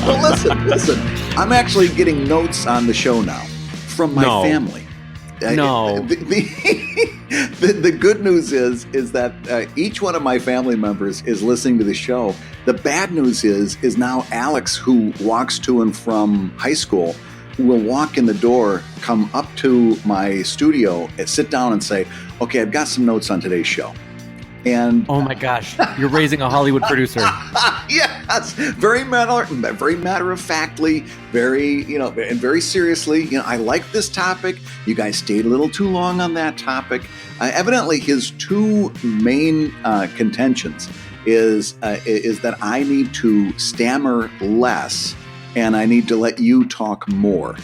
Well, listen. I'm actually getting notes on the show now from my family. No. The good news is that each one of my family members is listening to the show. The bad news is now Alex, who walks to and from high school, will walk in the door, come up to my studio, and sit down and say, "Okay, I've got some notes on today's show." And oh my gosh, you're raising a Hollywood producer. Yes, very matter of factly, and very seriously. I like this topic. You guys stayed a little too long on that topic. Evidently, his two main contentions is that I need to stammer less, and I need to let you talk more.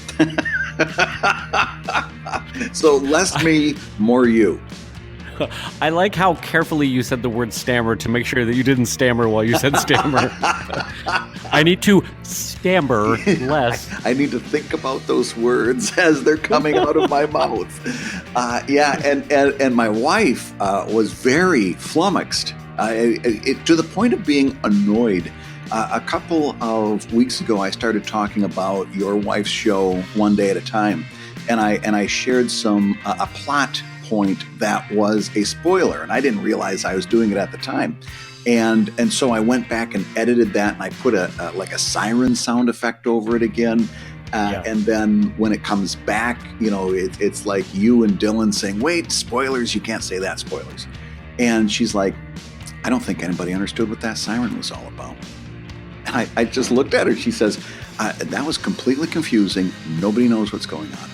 So less me, more you. I like how carefully you said the word stammer to make sure that you didn't stammer while you said stammer. I need to stammer less. I need to think about those words as they're coming out of my mouth. And my wife was very flummoxed to the point of being annoyed. A couple of weeks ago, I started talking about your wife's show One Day at a Time, and I shared a plot point that was a spoiler, and I didn't realize I was doing it at the time. And so I went back and edited that, and I put a siren sound effect over it again. And then when it comes back, it's like you and Dylan saying, "Wait, spoilers, you can't say that, spoilers." And she's like, "I don't think anybody understood what that siren was all about." And I just looked at her. She says, "That was completely confusing. Nobody knows what's going on."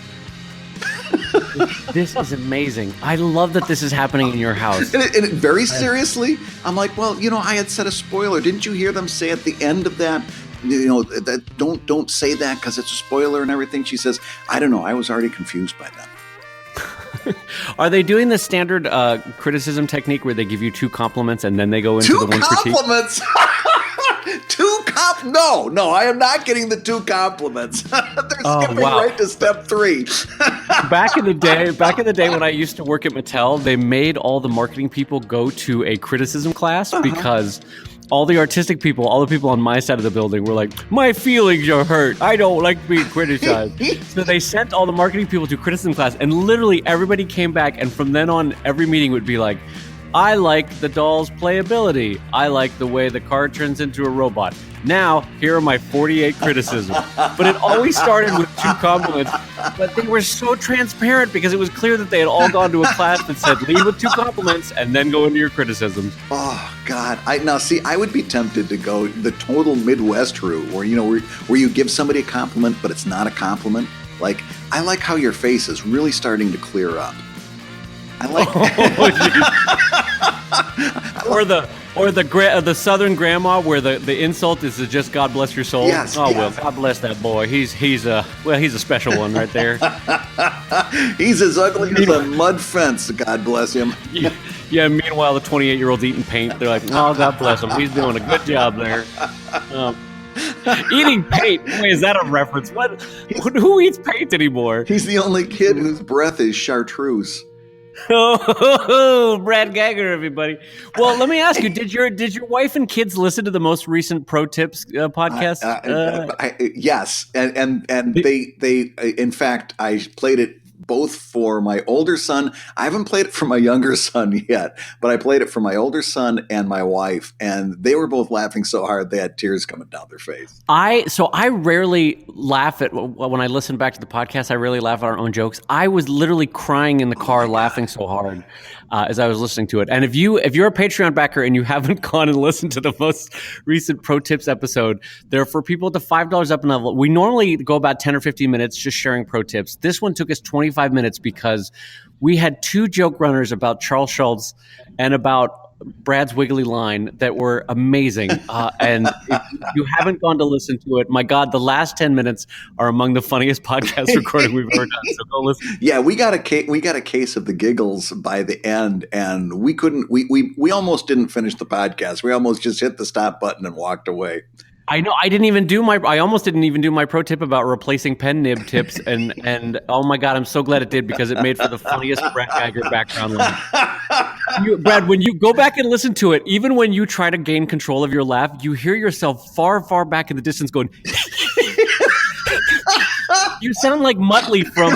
This is amazing. I love that this is happening in your house. And very seriously, I'm like, well, I had said a spoiler. Didn't you hear them say at the end of that, that don't say that because it's a spoiler and everything? She says, "I don't know. I was already confused by that." Are they doing the standard criticism technique where they give you 2 compliments and then they go into the one critique? 2 compliments? No, I am not getting the 2 compliments. They're skipping right to step 3. Back in the day when I used to work at Mattel, they made all the marketing people go to a criticism class because all the artistic people, all the people on my side of the building were like, "My feelings are hurt. I don't like being criticized." So they sent all the marketing people to criticism class, and literally everybody came back, and from then on, every meeting would be like, "I like the doll's playability. I like the way the car turns into a robot. Now, here are my 48 criticisms." But it always started with 2 compliments. But they were so transparent because it was clear that they had all gone to a class that said, lead with 2 compliments and then go into your criticisms. Oh, God. I would be tempted to go the total Midwest route where you give somebody a compliment, but it's not a compliment. Like, I like how your face is really starting to clear up. I like or the Southern grandma where the insult is just "God bless your soul." Yes. Oh, well, God bless that boy. He's a special one right there. He's as ugly as a mud fence. God bless him. Yeah. Meanwhile, the 28-year-old eating paint. They're like, "Oh, God bless him. He's doing a good job there." Eating paint. Boy, is that a reference? What? Who eats paint anymore? He's the only kid whose breath is chartreuse. Oh, Brad Guigar, everybody. Well, let me ask you: Did your wife and kids listen to the most recent ProTips podcast? Yes, and they in fact, I played it both for my older son. I haven't played it for my younger son yet, but I played it for my older son and my wife, and they were both laughing so hard they had tears coming down their face. I rarely laugh at when I listen back to the podcast. I rarely laugh at our own jokes. I was literally crying in the car, laughing so hard as I was listening to it. And if you're a Patreon backer and you haven't gone and listened to the most recent Pro Tips episode, they're for people at the $5 up and level. We normally go about 10 or 15 minutes just sharing Pro Tips. This one took us 25 minutes because we had 2 joke runners about Charles Schultz and about Brad's wiggly line that were amazing. And if you haven't gone to listen to it, my God, the last 10 minutes are among the funniest podcast recording we've ever done. So go listen. Yeah, we got a case of the giggles by the end, and we almost didn't finish the podcast. We almost just hit the stop button and walked away. I know. I almost didn't even do my pro tip about replacing pen nib tips, and oh my God, I'm so glad it did because it made for the funniest Brad Guigar background line. Brad, when you go back and listen to it, even when you try to gain control of your laugh, you hear yourself far, far back in the distance going. You sound like Muttley from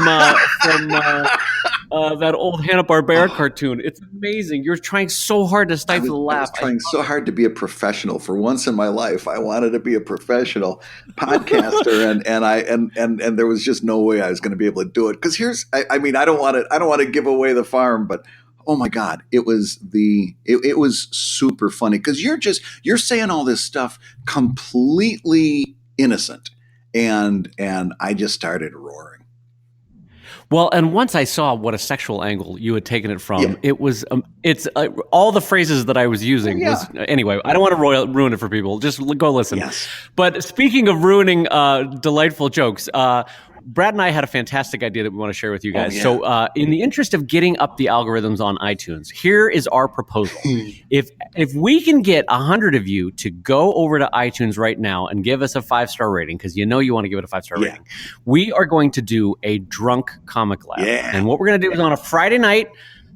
that old Hanna-Barbera cartoon. It's amazing. You're trying so hard to stifle the laugh. I was trying so hard to be a professional. For once in my life, I wanted to be a professional podcaster, and there was just no way I was going to be able to do it. Because I don't want to give away the farm, but oh my God, it was super funny because you're saying all this stuff completely innocent, and I just started roaring. Well, and once I saw what a sexual angle you had taken it from, it was it's all the phrases that I was using was anyway. I don't want to ruin it for people. Just go listen. Yes. But speaking of ruining delightful jokes, Brad and I had a fantastic idea that we want to share with you guys. So in the interest of getting up the algorithms on iTunes, here is our proposal. If we can get 100 of you to go over to iTunes right now and give us a 5-star rating, because you want to give it a 5-star rating, we are going to do a drunk comic lab. Yeah. And what we're going to do is on a Friday night,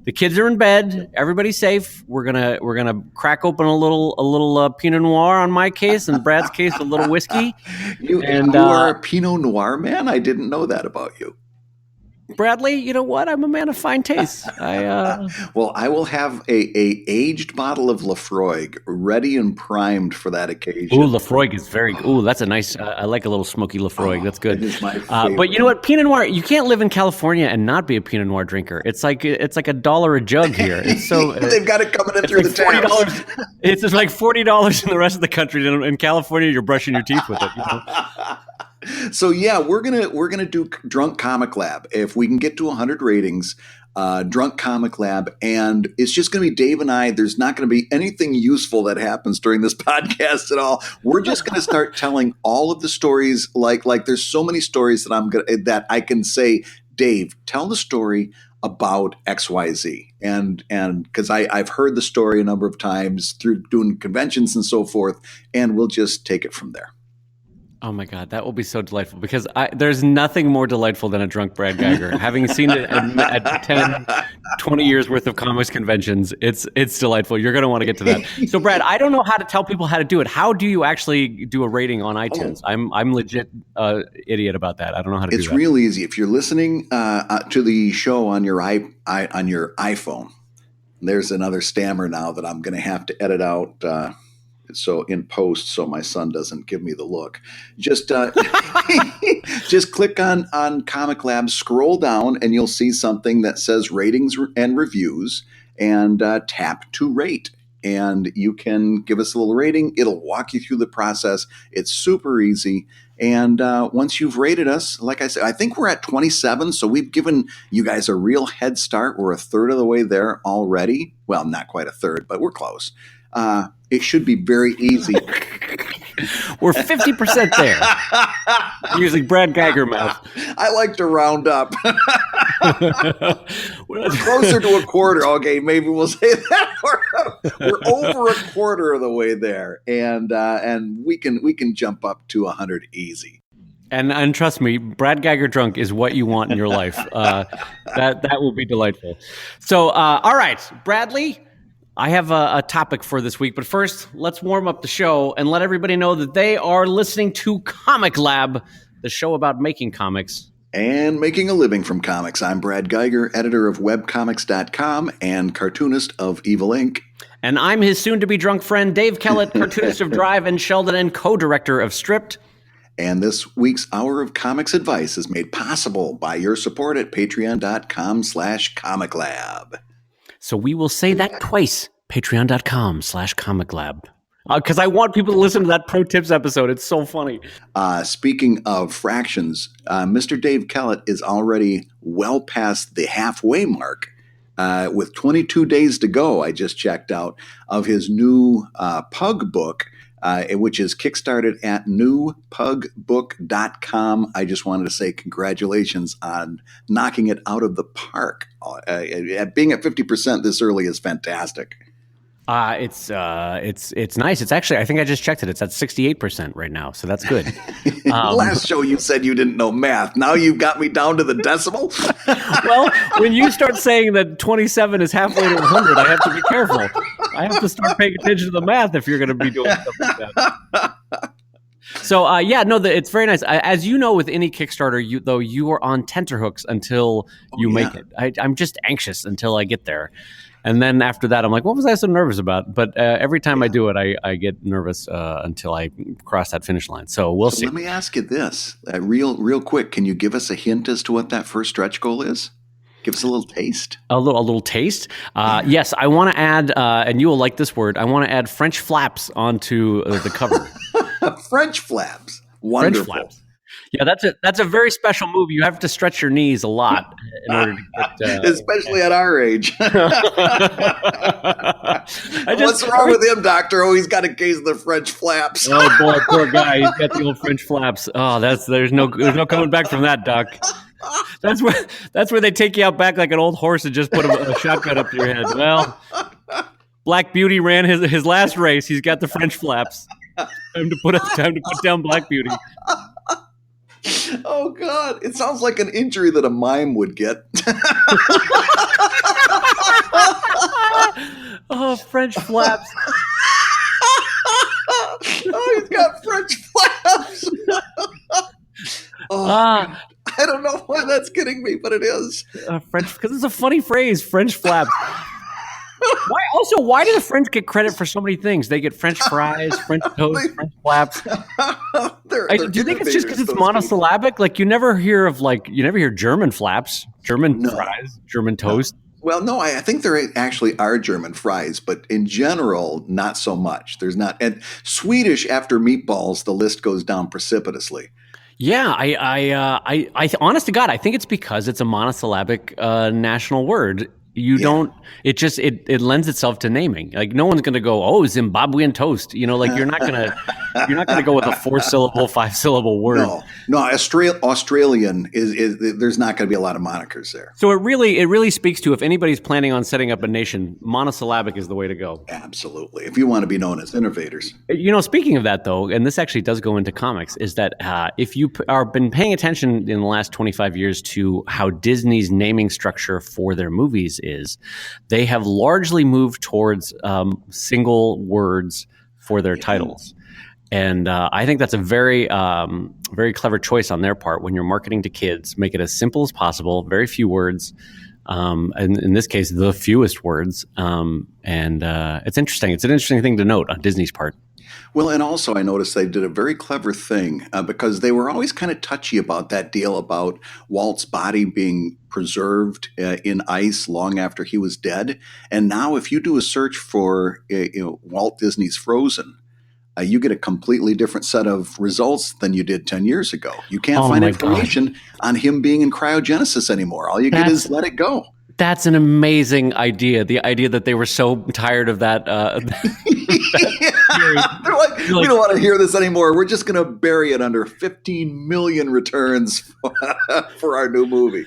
the kids are in bed. Everybody's safe. We're gonna crack open a little Pinot Noir on my case, and Brad's case a little whiskey. You are a Pinot Noir man? I didn't know that about you. Bradley, you know what? I'm a man of fine taste. Well, I will have a aged bottle of Laphroiag ready and primed for that occasion. Ooh, Laphroiag is very. Ooh, that's a nice. I like a little smoky Laphroiag. That's good. It is my favorite. But you know what? Pinot Noir. You can't live in California and not be a Pinot Noir drinker. It's like $1 a jug here. It's so they've got it coming in through like the taps. It's just like $40 in the rest of the country. In California, you're brushing your teeth with it. You know? So yeah, we're gonna do Drunk Comic Lab if we can get to 100 ratings. Drunk Comic Lab, and it's just going to be Dave and I. There's not going to be anything useful that happens during this podcast at all. We're just going to start telling all of the stories. Like there's so many stories that I can say, Dave, tell the story about XYZ, and because I've heard the story a number of times through doing conventions and so forth, and we'll just take it from there. Oh my God, that will be so delightful because there's nothing more delightful than a drunk Brad Guigar. Having seen it at 10, 20 years worth of comics conventions, it's delightful. You're going to want to get to that. So Brad, I don't know how to tell people how to do it. How do you actually do a rating on iTunes? I'm legit idiot about that. I don't know how to do that. It's real easy. If you're listening to the show on your iPhone, there's another stammer now that I'm going to have to edit out so in post, so my son doesn't give me the look. Just just click on Comic Lab, scroll down, and you'll see something that says ratings and reviews, and tap to rate. And you can give us a little rating. It'll walk you through the process. It's super easy. And once you've rated us, like I said, I think we're at 27. So we've given you guys a real head start. We're a third of the way there already. Well, not quite a third, but we're close. It should be very easy. We're 50% there. Using Brad Guigar math. I like to round up. We're closer to a quarter. Okay, maybe we'll say that. We're over a quarter of the way there, and we can jump up to 100 easy. And trust me, Brad Guigar drunk is what you want in your life. That will be delightful. So, all right, Bradley, I have a topic for this week, but first, let's warm up the show and let everybody know that they are listening to ComicLab, the show about making comics. And making a living from comics. I'm Brad Guigar, editor of webcomics.com and cartoonist of Evil Inc. And I'm his soon-to-be drunk friend, Dave Kellett, cartoonist of Drive and Sheldon and co-director of Stripped. And this week's Hour of Comics Advice is made possible by your support at patreon.com/ComicLab. So we will say that twice, patreon.com/ComicLab. Because I want people to listen to that ProTips episode. It's so funny. Speaking of fractions, Mr. Dave Kellett is already well past the halfway mark with 22 days to go, I just checked out, of his new Pug book, which is kickstarted at newpugbook.com. I just wanted to say congratulations on knocking it out of the park. Being at 50% this early is fantastic. It's nice. It's actually, I think I just checked it. It's at 68% right now, so that's good. Last show you said you didn't know math. Now you've got me down to the decimal. Well, when you start saying that 27 is halfway to 100, I have to be careful. I have to start paying attention to the math if you're going to be doing stuff like that. So, it's very nice. As you know, with any Kickstarter, you are on tenterhooks until you make it. I'm just anxious until I get there. And then after that, I'm like, what was I so nervous about? But every time I do it, I get nervous until I cross that finish line. So we'll see. Let me ask you this, real quick. Can you give us a hint as to what that first stretch goal is? Give us a little taste. A little taste? Yes, I want to add, and you will like this word, I want to add French flaps onto the cover. French flaps. Wonderful. French flaps. Yeah, that's a very special move. You have to stretch your knees a lot in order to get... especially at our age. What's wrong with him, Doctor? Oh, he's got a case of the French flaps. Oh, boy, poor guy. He's got the old French flaps. Oh, there's no coming back from that, Doc. That's where they take you out back like an old horse and just put a shotgun up to your head. Well, Black Beauty ran his last race. He's got the French flaps. Time to put down Black Beauty. Oh, God. It sounds like an injury that a mime would get. Oh, French flaps. Oh, he's got French flaps. I don't know why that's getting me, but it is. French, because it's a funny phrase, French flaps. Why do the French get credit for so many things? They get French fries, French toast, French flaps. Do you think it's just because it's monosyllabic? People. Like you never hear German flaps, German fries, German toast. Well, no, I think there actually are German fries, but in general, not so much. There's not. And Swedish after meatballs, the list goes down precipitously. Yeah, I honest to God, I think it's because it's a monosyllabic national word. It lends itself to naming. Like no one's going to go, oh, Zimbabwean toast. You're not going to go with a 4-syllable, 5-syllable word. No, Australian is there's not going to be a lot of monikers there. So it really speaks to if anybody's planning on setting up a nation, monosyllabic is the way to go. Absolutely. If you want to be known as innovators. Speaking of that though, and this actually does go into comics, is that if you are been paying attention in the last 25 years to how Disney's naming structure for their movies is, they have largely moved towards single words for their titles. And I think that's a very, very clever choice on their part. When you're marketing to kids, make it as simple as possible, very few words, and in this case, the fewest words. And it's interesting. It's an interesting thing to note on Disney's part. Well, and also I noticed they did a very clever thing because they were always kind of touchy about that deal about Walt's body being preserved in ice long after he was dead. And now if you do a search for Walt Disney's Frozen, you get a completely different set of results than you did 10 years ago. You can't find information on him being in cryogenesis anymore. All you get is let it go. That's an amazing idea. The idea that they were so tired of that. They're like, we don't want to hear this anymore. We're just going to bury it under 15 million returns for our new movie.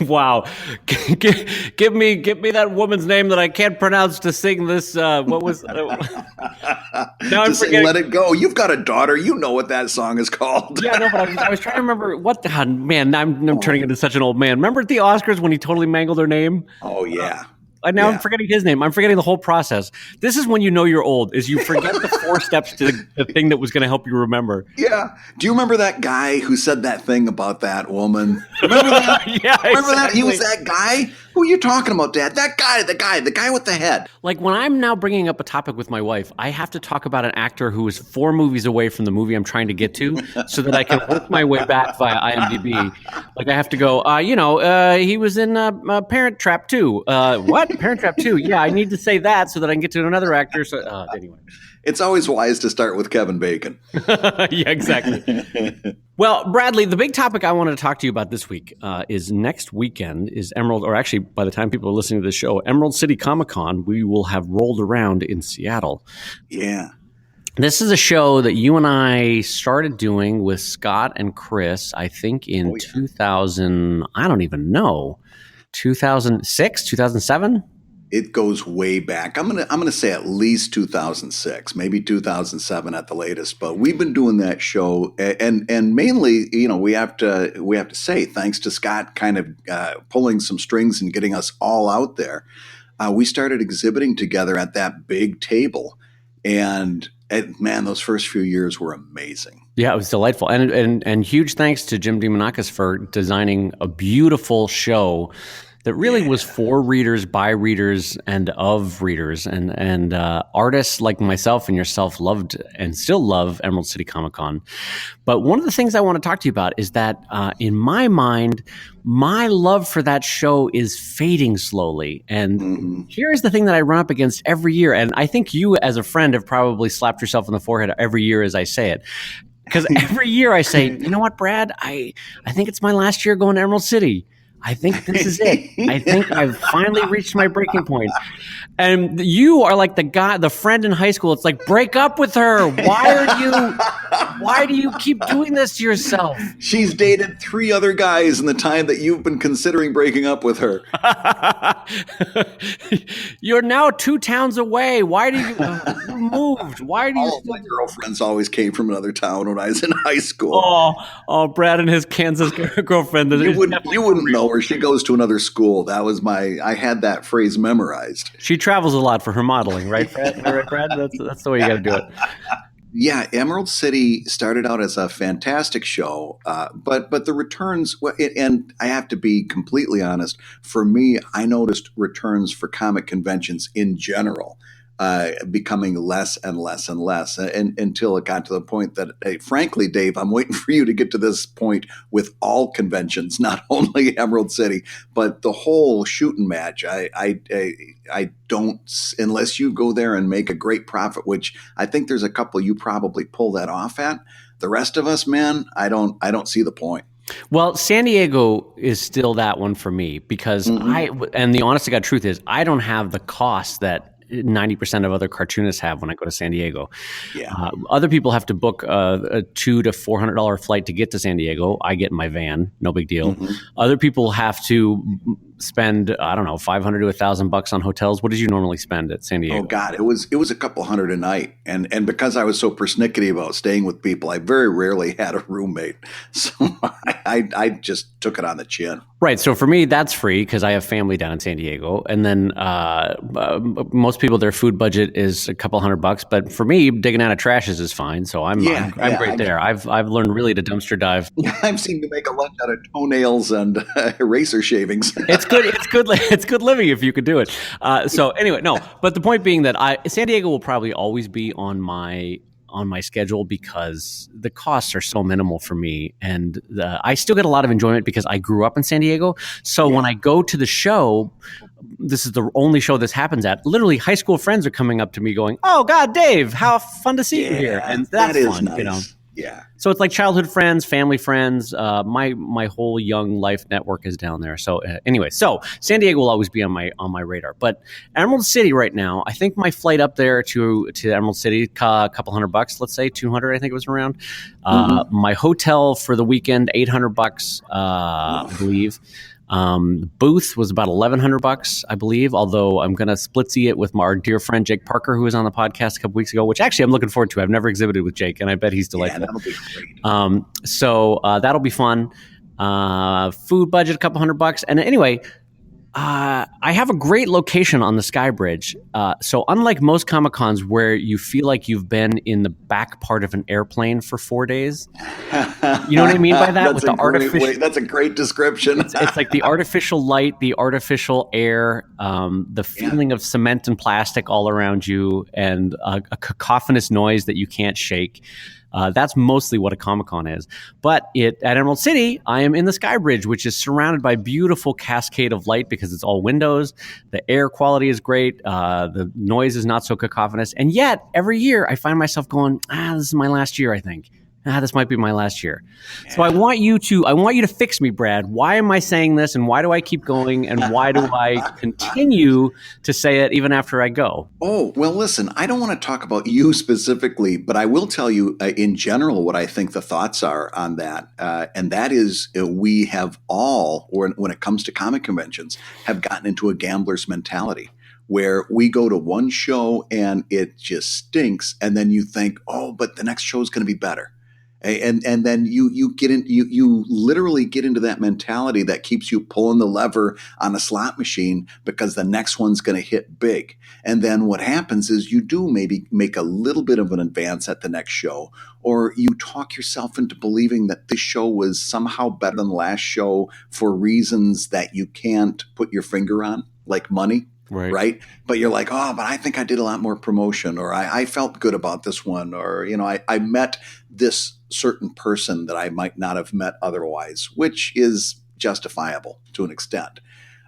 Wow. Give me that woman's name that I can't pronounce to sing this. What was now I'm forgetting. Let It Go. You've got a daughter. You know what that song is called. Yeah, no, but I was trying to remember what the man. I'm turning into such an old man. Remember at the Oscars when he totally mangled her name? Oh, yeah. I'm forgetting his name. I'm forgetting the whole process. This is when you know you're old, is you forget the 4 steps to the thing that was going to help you remember. Yeah. Do you remember that guy who said that thing about that woman? Remember that? Yeah, remember that? He was that guy? Who are you talking about, Dad? That guy, the guy with the head. Like when I'm now bringing up a topic with my wife, I have to talk about an actor who is 4 movies away from the movie I'm trying to get to so that I can work my way back via IMDb. Like I have to go, he was in Parent Trap 2. What? Parent Trap 2? Yeah, I need to say that so that I can get to another actor. So anyway. It's always wise to start with Kevin Bacon. Yeah, exactly. Well, Bradley, the big topic I wanted to talk to you about this week is next weekend is Emerald, or actually by the time people are listening to the show, Emerald City Comic Con, we will have rolled around in Seattle. Yeah. This is a show that you and I started doing with Scott and Chris, I think in 2000, I don't even know, 2006, 2007? It goes way back. I'm gonna say at least 2006, maybe 2007 at the latest. But we've been doing that show, and mainly, we have to say thanks to Scott kind of pulling some strings and getting us all out there. We started exhibiting together at that big table, and man, those first few years were amazing. Yeah, it was delightful, and huge thanks to Jim DeMonakis for designing a beautiful show that really was for readers, by readers, and of readers. And artists like myself and yourself loved and still love Emerald City Comic Con. But one of the things I want to talk to you about is that in my mind, my love for that show is fading slowly. And here's the thing that I run up against every year. And I think you as a friend have probably slapped yourself on the forehead every year as I say it. Because every year I say, you know what, Brad, I think it's my last year going to Emerald City. I think this is it. I think I've finally reached my breaking point. And you are like the friend in high school. It's like, break up with her. Why do you keep doing this to yourself? She's dated 3 other guys in the time that you've been considering breaking up with her. You're now 2 towns away. Why do you moved? Why do you? All of my girlfriends always came from another town when I was in high school. Oh, Brad and his Kansas girlfriend. You wouldn't know her. She goes to another school. I had that phrase memorized. She travels a lot for her modeling, right, Brad? Right, Brad? That's the way you got to do it. Yeah, Emerald City started out as a fantastic show, but the returns, and I have to be completely honest, for me, I noticed returns for comic conventions in general becoming less and less and less until it got to the point that, frankly, Dave, I'm waiting for you to get to this point with all conventions, not only Emerald City, but the whole shooting match. I don't, unless you go there and make a great profit, which I think there's a couple you probably pull that off at. The rest of us, man, I don't see the point. Well, San Diego is still that one for me because and the honest to God truth is I don't have the cost that 90% of other cartoonists have when I go to San Diego. Yeah. Other people have to book a $200 to $400 flight to get to San Diego. I get in my van, no big deal. Other people have to spend, I don't know, $500 to $1,000 on hotels. What did you normally spend at San Diego? Oh God, it was a couple hundred a night, and because I was so persnickety about staying with people, I very rarely had a roommate, so I just took it on the chin. Right. So for me, that's free because I have family down in San Diego, and then most people their food budget is a couple $100, but for me, digging out of trashes is fine. So I'm great there. I've learned really to dumpster dive. I've seen you make a lunch out of toenails and eraser shavings. It's good. It's good living if you could do it. So anyway, no. But the point being that San Diego will probably always be on my schedule because the costs are so minimal for me, and I still get a lot of enjoyment because I grew up in San Diego. So when I go to the show, this is the only show this happens at. Literally, high school friends are coming up to me going, "Oh God, Dave, how fun to see you here!" And that's fun, nice. Yeah. So it's like childhood friends, family friends. My whole young life network is down there. So anyway, so San Diego will always be on my radar. But Emerald City right now, I think my flight up there to Emerald City, a couple $100, let's say 200. I think it was around. My hotel for the weekend, $800, I believe. Booth was about $1,100, I believe, although I'm going to splitsy it with our dear friend Jake Parker, who was on the podcast a couple weeks ago, which actually I'm looking forward to. I've never exhibited with Jake, and I bet he's delightful. Yeah, that'll be great. So that'll be fun. Food budget, a couple $100. And anyway, I have a great location on the Sky Bridge. So unlike most Comic-Cons where you feel like you've been in the back part of an airplane for 4 days, you know what I mean by that? With the artificial, that's a great description. It's like the artificial light, the artificial air, the feeling of cement and plastic all around you, and a cacophonous noise that you can't shake. That's mostly what a Comic-Con is. But at Emerald City, I am in the Sky Bridge, which is surrounded by beautiful cascade of light because it's all windows. The air quality is great. The noise is not so cacophonous. And yet, every year, I find myself going, this is my last year, I think. This might be my last year. Yeah. So I want you to fix me, Brad. Why am I saying this, and why do I keep going, and why do I continue to say it even after I go? Oh, well, listen, I don't want to talk about you specifically, but I will tell you in general what I think the thoughts are on that. And that is we have all, or when it comes to comic conventions, have gotten into a gambler's mentality where we go to one show and it just stinks, and then you think, oh, but the next show is going to be better. And then you literally get into that mentality that keeps you pulling the lever on a slot machine because the next one's going to hit big. And then what happens is you do maybe make a little bit of an advance at the next show, or you talk yourself into believing that this show was somehow better than the last show for reasons that you can't put your finger on, like money. Right. But you're like, oh, but I think I did a lot more promotion, or I felt good about this one, or, I met this certain person that I might not have met otherwise, which is justifiable to an extent.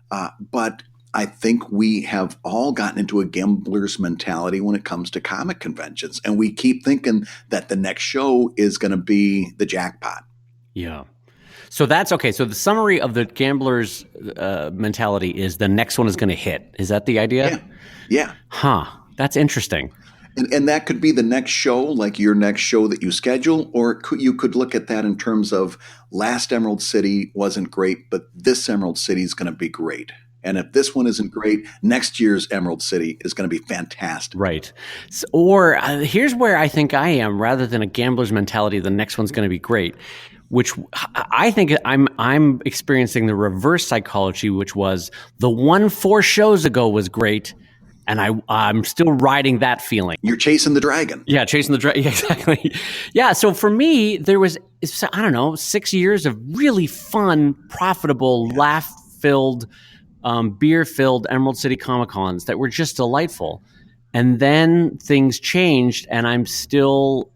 But I think we have all gotten into a gambler's mentality when it comes to comic conventions, and we keep thinking that the next show is going to be the jackpot. Yeah. So that's okay. So the summary of the gambler's mentality is the next one is going to hit. Is that the idea? Yeah. Huh. That's interesting. And that could be the next show, like your next show that you schedule, or you could look at that in terms of last Emerald City wasn't great, but this Emerald City is going to be great. And if this one isn't great, next year's Emerald City is going to be fantastic. Right. So, or here's where I think I am, rather than a gambler's mentality, the next one's going to be great, which I think I'm experiencing the reverse psychology, which was the one 4 shows ago was great, and I'm still riding that feeling. You're chasing the dragon. Yeah, chasing the dragon. Exactly. Yeah, so for me, there was, 6 years of really fun, profitable, laugh-filled, beer-filled Emerald City Comic-Cons that were just delightful. And then things changed, and I'm still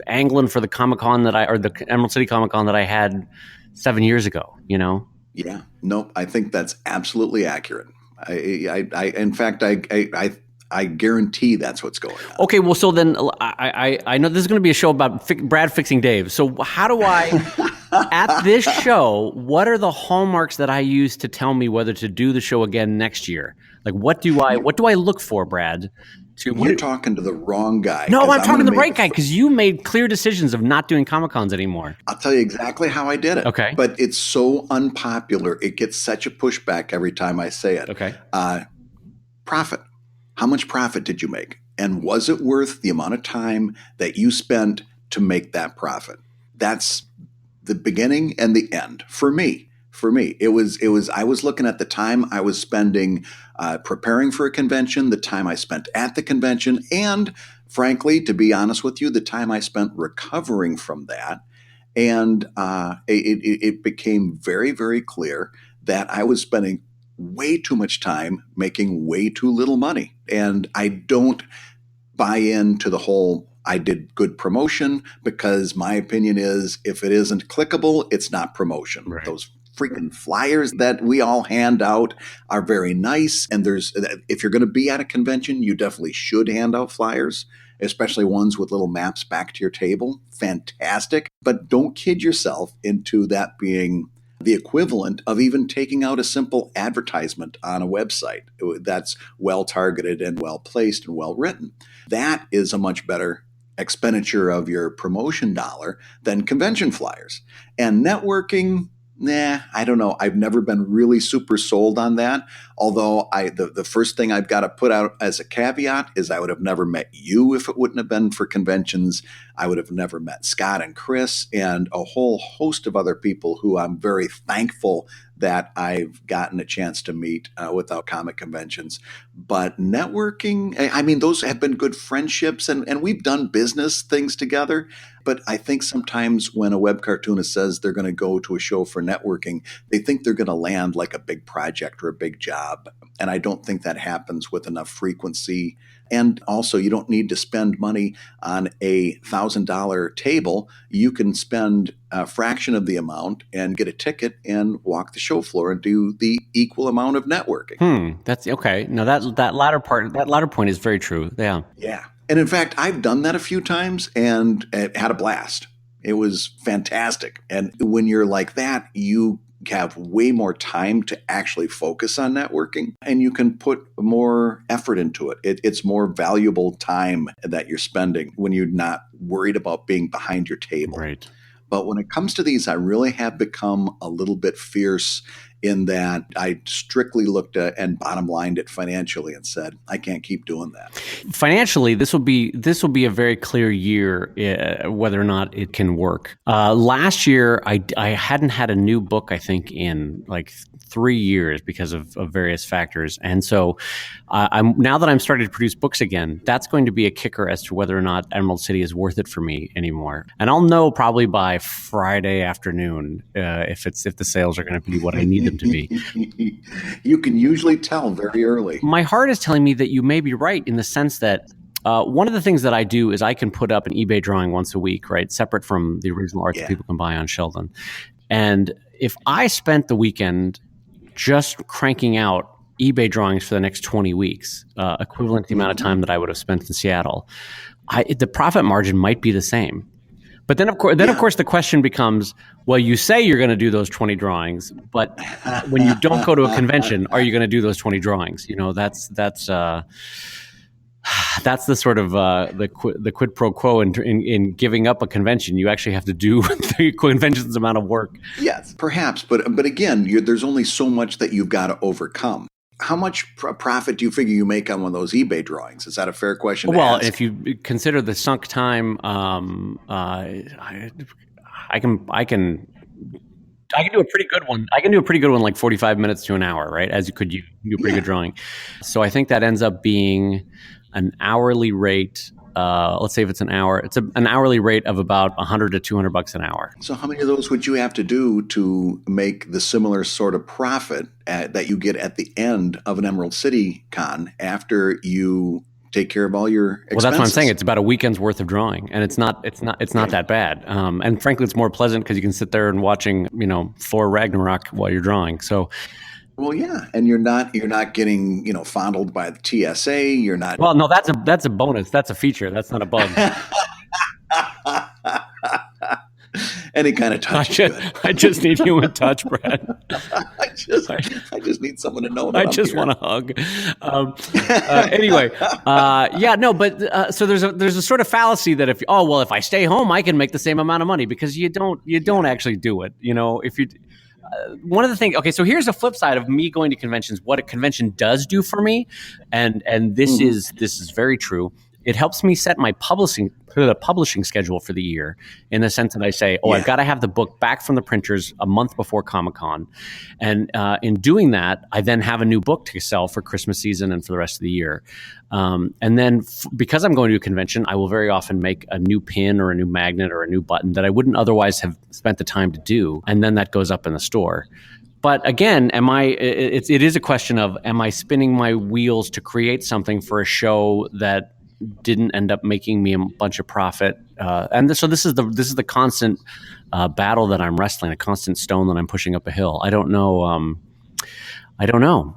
angling for the Comic-Con the Emerald City Comic-Con that I had 7 years ago, Yeah. Nope. I think that's absolutely accurate. In fact, I guarantee that's what's going on. Okay, well, so then I know this is going to be a show about Brad fixing Dave. So how do I, at this show, what are the hallmarks that I use to tell me whether to do the show again next year? Like, what do I look for, Brad? You're talking to the wrong guy. No, I'm talking to the right guy, because you made clear decisions of not doing Comic-Cons anymore. I'll tell you exactly how I did it. Okay. But it's so unpopular. It gets such a pushback every time I say it. Okay. Profit. How much profit did you make? And was it worth the amount of time that you spent to make that profit? That's the beginning and the end for me. It was I was looking at the time I was spending preparing for a convention, the time I spent at the convention, and frankly, to be honest with you, the time I spent recovering from that. And it became very, very clear that I was spending way too much time making way too little money. And I don't buy into the whole I did good promotion, because my opinion is if it isn't clickable, it's not promotion. Right. Those freaking flyers that we all hand out are very nice. And if you're going to be at a convention, you definitely should hand out flyers, especially ones with little maps back to your table. Fantastic. But don't kid yourself into that being the equivalent of even taking out a simple advertisement on a website that's well targeted and well placed and well written. That is a much better expenditure of your promotion dollar than convention flyers. And networking, I don't know. I've never been really super sold on that. Although the first thing I've got to put out as a caveat is I would have never met you if it wouldn't have been for conventions. I would have never met Scott and Chris and a whole host of other people who I'm very thankful that I've gotten a chance to meet without comic conventions. But networking, I mean, those have been good friendships, and we've done business things together. But I think sometimes when a web cartoonist says they're going to go to a show for networking, they think they're going to land like a big project or a big job. And I don't think that happens with enough frequency. And also, you don't need to spend money on a $1,000 table. You can spend a fraction of the amount and get a ticket and walk the show floor and do the equal amount of networking. That's okay. No, that latter point is very true. Yeah. Yeah. And in fact, I've done that a few times and had a blast. It was fantastic. And when you're like that, you have way more time to actually focus on networking, and you can put more effort into it. It's more valuable time that you're spending when you're not worried about being behind your table. Right. But when it comes to these, I really have become a little bit fierce in that I strictly looked at and bottom lined it financially and said, I can't keep doing that. Financially, this will be a very clear year whether or not it can work. Last year, I hadn't had a new book, I think, in like 3 years because of various factors. And so now that I'm starting to produce books again, that's going to be a kicker as to whether or not Emerald City is worth it for me anymore. And I'll know probably by Friday afternoon if the sales are going to be what I need them to be. You can usually tell very early. My heart is telling me that you may be right in the sense that one of the things that I do is I can put up an eBay drawing once a week, right, separate from the original art that people can buy on Sheldon. And if I spent the weekend just cranking out eBay drawings for the next 20 weeks, equivalent to the amount of time that I would have spent in Seattle, the profit margin might be the same. But then, of course, the question becomes, well, you say you're going to do those 20 drawings, but when you don't go to a convention, are you going to do those 20 drawings? You know, that's the sort of the quid pro quo in giving up a convention. You actually have to do the convention's amount of work. Yes, perhaps. But again, there's only so much that you've got to overcome. How much profit do you figure you make on one of those eBay drawings? Is that a fair question to ask? If you consider the sunk time, I can do a pretty good one. I can do a pretty good one, like 45 minutes to an hour, right? As you could do a pretty good drawing. So I think that ends up being an hourly rate. Let's say if it's an hour, it's an hourly rate of about $100 to $200 an hour. So how many of those would you have to do to make the similar sort of profit that you get at the end of an Emerald City Con after you take care of all your expenses? Well, that's what I'm saying. It's about a weekend's worth of drawing, and it's not that bad. And frankly, it's more pleasant because you can sit there and watching, Thor Ragnarok while you're drawing. So. Well, yeah, and you're not getting fondled by the TSA. You're not. Well, no, that's a bonus. That's a feature. That's not a bug. Any kind of touch. I just need you in touch, Brad. I just need someone to know. I just want a hug. Anyway, so there's a sort of fallacy that if I stay home, I can make the same amount of money, because you don't actually do it. If you. One of the things, okay, so here's the flip side of me going to conventions. What a convention does do for me, and this is very true. It helps me set my publishing schedule for the year, in the sense that I say, I've got to have the book back from the printers a month before Comic-Con. And in doing that, I then have a new book to sell for Christmas season and for the rest of the year. And then because I'm going to a convention, I will very often make a new pin or a new magnet or a new button that I wouldn't otherwise have spent the time to do. And then that goes up in the store. But again, it is a question of, am I spinning my wheels to create something for a show that didn't end up making me a bunch of profit? So this is the constant battle that I'm wrestling, a constant stone that I'm pushing up a hill. I don't know.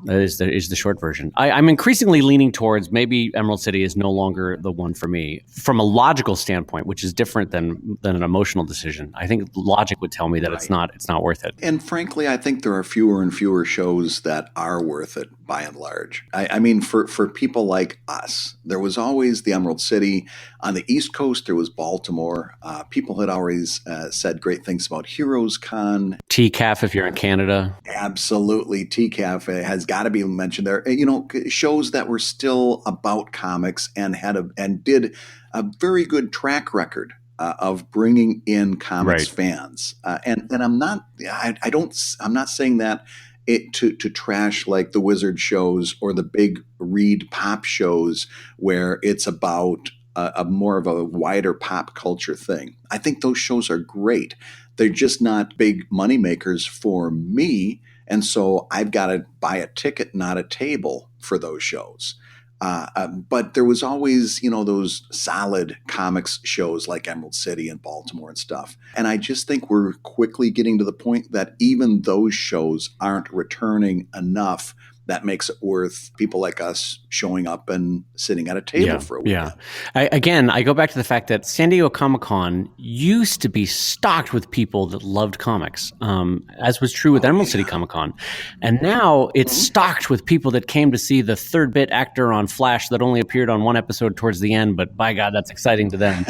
Is the short version. I'm increasingly leaning towards maybe Emerald City is no longer the one for me from a logical standpoint, which is different than an emotional decision. I think logic would tell me that it's not worth it. And frankly, I think there are fewer and fewer shows that are worth it by and large. I mean, for people like us, there was always the Emerald City. On the East Coast, there was Baltimore. People had always said great things about Heroes Con. TCAF if you're in Canada. Absolutely. TCAF has got to be mentioned there. Shows that were still about comics and did a very good track record of bringing in comics fans. And I'm not saying that to trash like the Wizard shows or the big Reed pop shows where it's about a more of a wider pop culture thing. I think those shows are great. They're just not big moneymakers for me. And so I've got to buy a ticket, not a table for those shows. But there was always, those solid comics shows like Emerald City and Baltimore and stuff. And I just think we're quickly getting to the point that even those shows aren't returning enough that makes it worth people like us showing up and sitting at a table for a weekend. I go back to the fact that San Diego Comic-Con used to be stocked with people that loved comics, as was true with Emerald City Comic-Con. And now it's stocked with people that came to see the third bit actor on Flash that only appeared on one episode towards the end, but by God, that's exciting to them.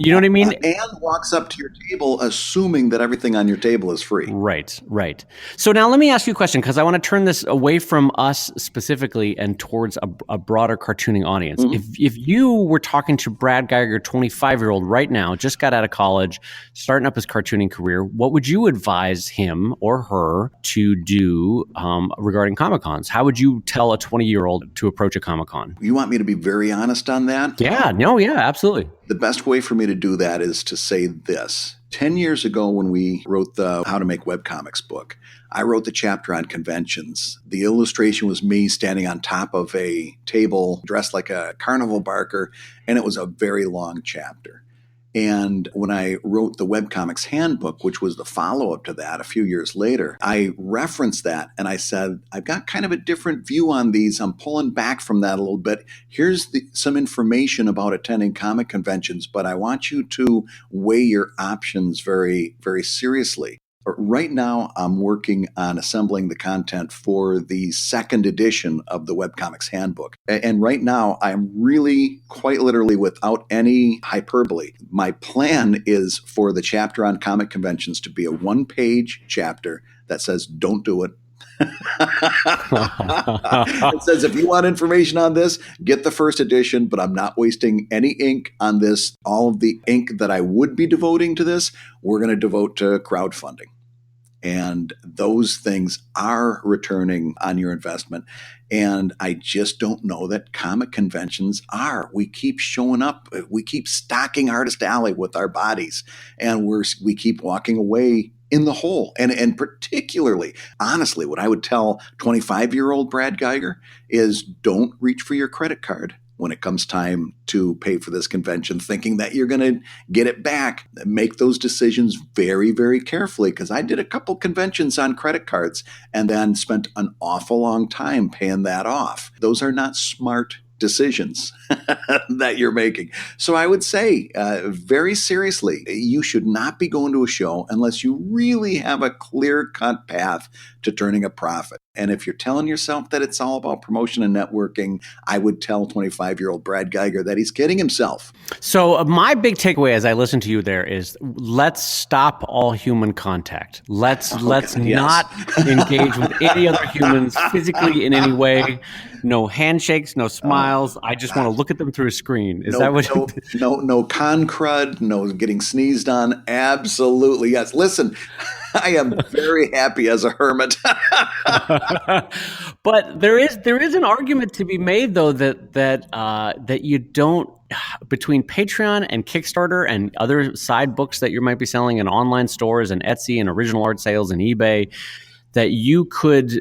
You know what I mean? And walks up to your table assuming that everything on your table is free. Right. So now let me ask you a question, because I want to turn this away from us specifically and towards a broader cartooning audience. If you were talking to Brad Guigar, 25-year-old right now, just got out of college, starting up his cartooning career, what would you advise him or her to do regarding Comic-Cons? How would you tell a 20-year-old to approach a Comic-Con? You want me to be very honest on that? Yeah, absolutely. The best way for me to do that is to say this. 10 years ago, when we wrote the How to Make Webcomics book, I wrote the chapter on conventions. The illustration was me standing on top of a table dressed like a carnival barker, and it was a very long chapter. And when I wrote the Webcomics Handbook, which was the follow-up to that a few years later, I referenced that and I said, I've got kind of a different view on these. I'm pulling back from that a little bit. Here's some information about attending comic conventions, but I want you to weigh your options very, very seriously. Right now, I'm working on assembling the content for the second edition of the Webcomics Handbook. And right now, I'm really, quite literally, without any hyperbole, my plan is for the chapter on comic conventions to be a one-page chapter that says, don't do it. It says, if you want information on this, get the first edition, but I'm not wasting any ink on this. All of the ink that I would be devoting to this, we're going to devote to crowdfunding. And those things are returning on your investment. And I just don't know that comic conventions are. We keep showing up. We keep stocking Artist Alley with our bodies. And we keep walking away in the hole. And particularly, honestly, what I would tell 25-year-old Brad Guigar is don't reach for your credit card when it comes time to pay for this convention, thinking that you're going to get it back. Make those decisions very, very carefully, because I did a couple conventions on credit cards and then spent an awful long time paying that off. Those are not smart decisions that you're making. So I would say very seriously, you should not be going to a show unless you really have a clear-cut path to turning a profit. And if you're telling yourself that it's all about promotion and networking, I would tell 25-year-old Brad Guigar that he's kidding himself. So my big takeaway as I listen to you there is, let's stop all human contact. Let's not engage with any other humans physically in any way. No handshakes, no smiles. I just want to look at them through a screen. Is that what? No con crud, no getting sneezed on. Absolutely, yes. Listen, I am very happy as a hermit. But there is an argument to be made, though, that you don't, between Patreon and Kickstarter and other side books that you might be selling in online stores and Etsy and original art sales and eBay, that you could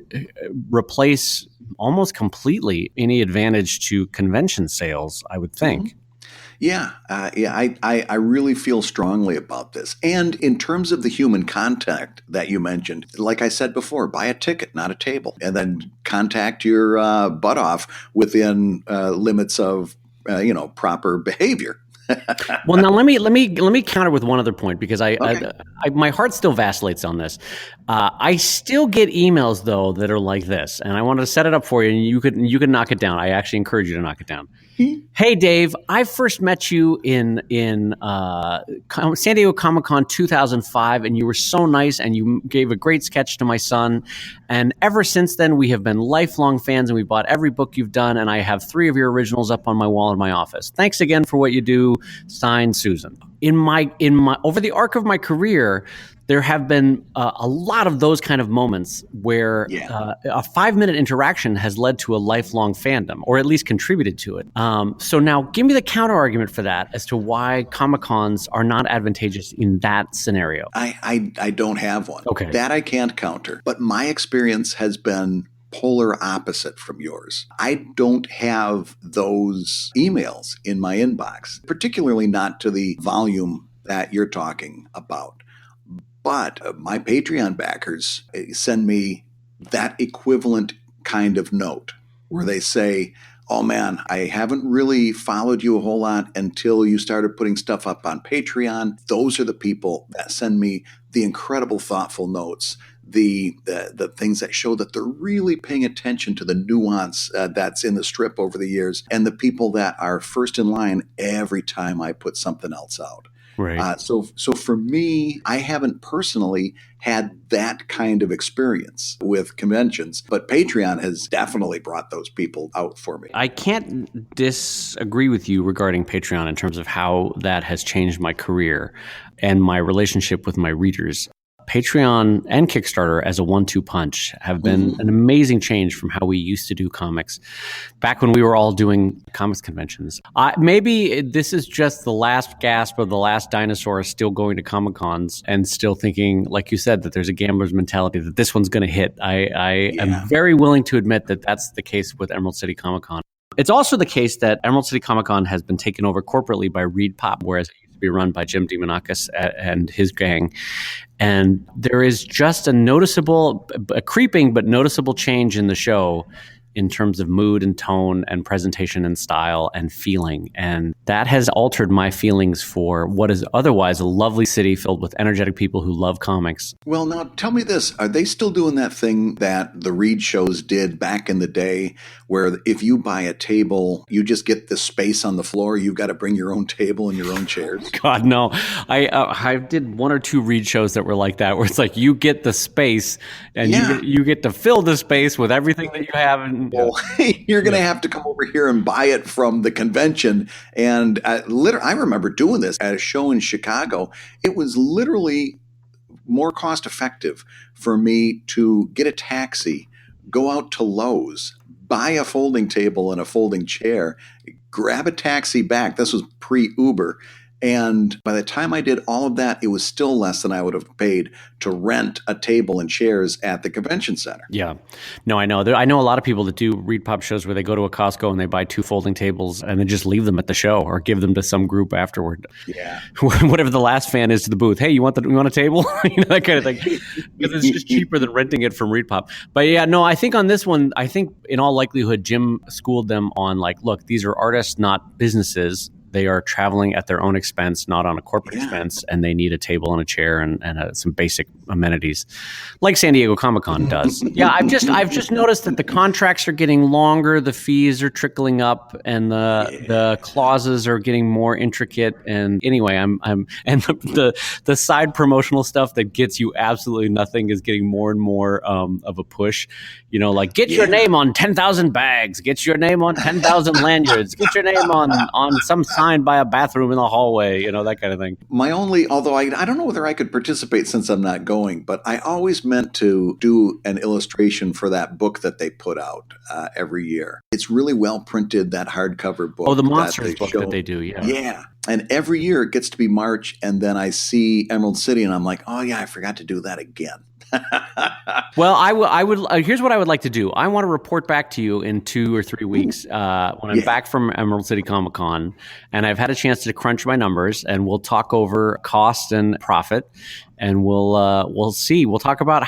replace almost completely any advantage to convention sales, I would think. Yeah, I really feel strongly about this. And in terms of the human contact that you mentioned, like I said before, buy a ticket, not a table, and then contact your butt off within limits of proper behavior. Well, now let me counter with one other point, because I my heart still vacillates on this. I still get emails though that are like this, and I wanted to set it up for you, and you could knock it down. I actually encourage you to knock it down. Hey, Dave, I first met you in San Diego Comic-Con 2005, and you were so nice, and you gave a great sketch to my son. And ever since then, we have been lifelong fans, and we bought every book you've done, and I have 3 of your originals up on my wall in my office. Thanks again for what you do. Signed, Susan. In my over the arc of my career, there have been a lot of those kind of moments where a 5-minute interaction has led to a lifelong fandom, or at least contributed to it. So now give me the counter argument for that as to why Comic-Cons are not advantageous in that scenario. I don't have one. Okay. That I can't counter. But my experience has been polar opposite from yours. I don't have those emails in my inbox, particularly not to the volume that you're talking about. But my Patreon backers send me that equivalent kind of note where they say, Oh man, I haven't really followed you a whole lot until you started putting stuff up on Patreon. Those are the people that send me the incredible thoughtful notes, the things that show that they're really paying attention to the nuance that's in the strip over the years, and the people that are first in line every time I put something else out. Right. So for me, I haven't personally had that kind of experience with conventions, but Patreon has definitely brought those people out for me. I can't disagree with you regarding Patreon in terms of how that has changed my career and my relationship with my readers. Patreon and Kickstarter as a 1-2 punch have been an amazing change from how we used to do comics back when we were all doing comics conventions. Maybe this is just the last gasp of the last dinosaur still going to Comic-Cons and still thinking, like you said, that there's a gambler's mentality that this one's going to hit. I am very willing to admit that that's the case with Emerald City Comic Con. It's also the case that Emerald City Comic Con has been taken over corporately by Reed Pop, whereas it used to be run by Jim DeMonakis and his gang. And there is just a creeping but noticeable change in the show in terms of mood and tone and presentation and style and feeling. And that has altered my feelings for what is otherwise a lovely city filled with energetic people who love comics. Well, now tell me this. Are they still doing that thing that the Reed shows did back in the day where if you buy a table, you just get the space on the floor? You've got to bring your own table and your own chairs? God, no. I did 1 or 2 Reed shows that were like that, where it's like you get the space and you get to fill the space with everything that you have. And, well, you're going to have to come over here and buy it from the convention. And I remember doing this at a show in Chicago. It was literally more cost effective for me to get a taxi, go out to Lowe's, buy a folding table and a folding chair, grab a taxi back. This was pre-Uber. And by the time I did all of that, it was still less than I would have paid to rent a table and chairs at the convention center. Yeah. No, I know. I know a lot of people that do Reed Pop shows where they go to a Costco and they buy 2 folding tables and then just leave them at the show or give them to some group afterward. Yeah. Whatever the last fan is to the booth. Hey, you want a table? That kind of thing. Because it's just cheaper than renting it from Reed Pop. But yeah, no, I think on this one, I think in all likelihood, Jim schooled them on look, these are artists, not businesses. They are traveling at their own expense, not on a corporate expense, and they need a table and a chair and some basic amenities, like San Diego Comic-Con does. Yeah, I've just noticed that the contracts are getting longer, the fees are trickling up, and the clauses are getting more intricate. And anyway, and the side promotional stuff that gets you absolutely nothing is getting more and more of a push. Get your name on 10,000 bags, get your name on 10,000 lanyards, get your name on some sign by a bathroom in the hallway, that kind of thing. Although I don't know whether I could participate since I'm not going, but I always meant to do an illustration for that book that they put out every year. It's really well printed, that hardcover book. Oh, the Monsters book that they do, yeah. Yeah. And every year it gets to be March, and then I see Emerald City, and I'm like, oh yeah, I forgot to do that again. Well, I would. Here's what I would like to do. I want to report back to you in 2 or 3 weeks when I'm back from Emerald City Comic Con, and I've had a chance to crunch my numbers, and we'll talk over cost and profit, and we'll see. We'll talk about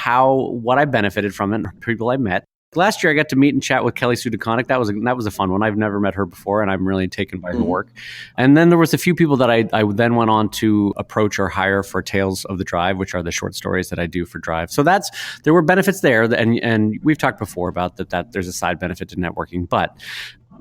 what I benefited from it, people I met. Last year, I got to meet and chat with Kelly Sue DeConnick. That was a fun one. I've never met her before, and I'm really taken by her work. And then there was a few people that I then went on to approach or hire for Tales of the Drive, which are the short stories that I do for Drive. So there were benefits there, and we've talked before about that there's a side benefit to networking, but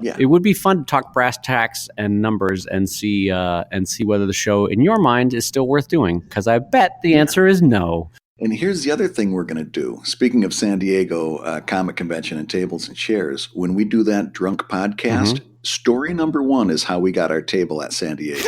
it would be fun to talk brass tacks and numbers and see whether the show, in your mind, is still worth doing. Because I bet the answer is no. And here's the other thing we're going to do. Speaking of San Diego Comic Convention and Tables and Chairs, when we do that drunk podcast, story number 1 is how we got our table at San Diego.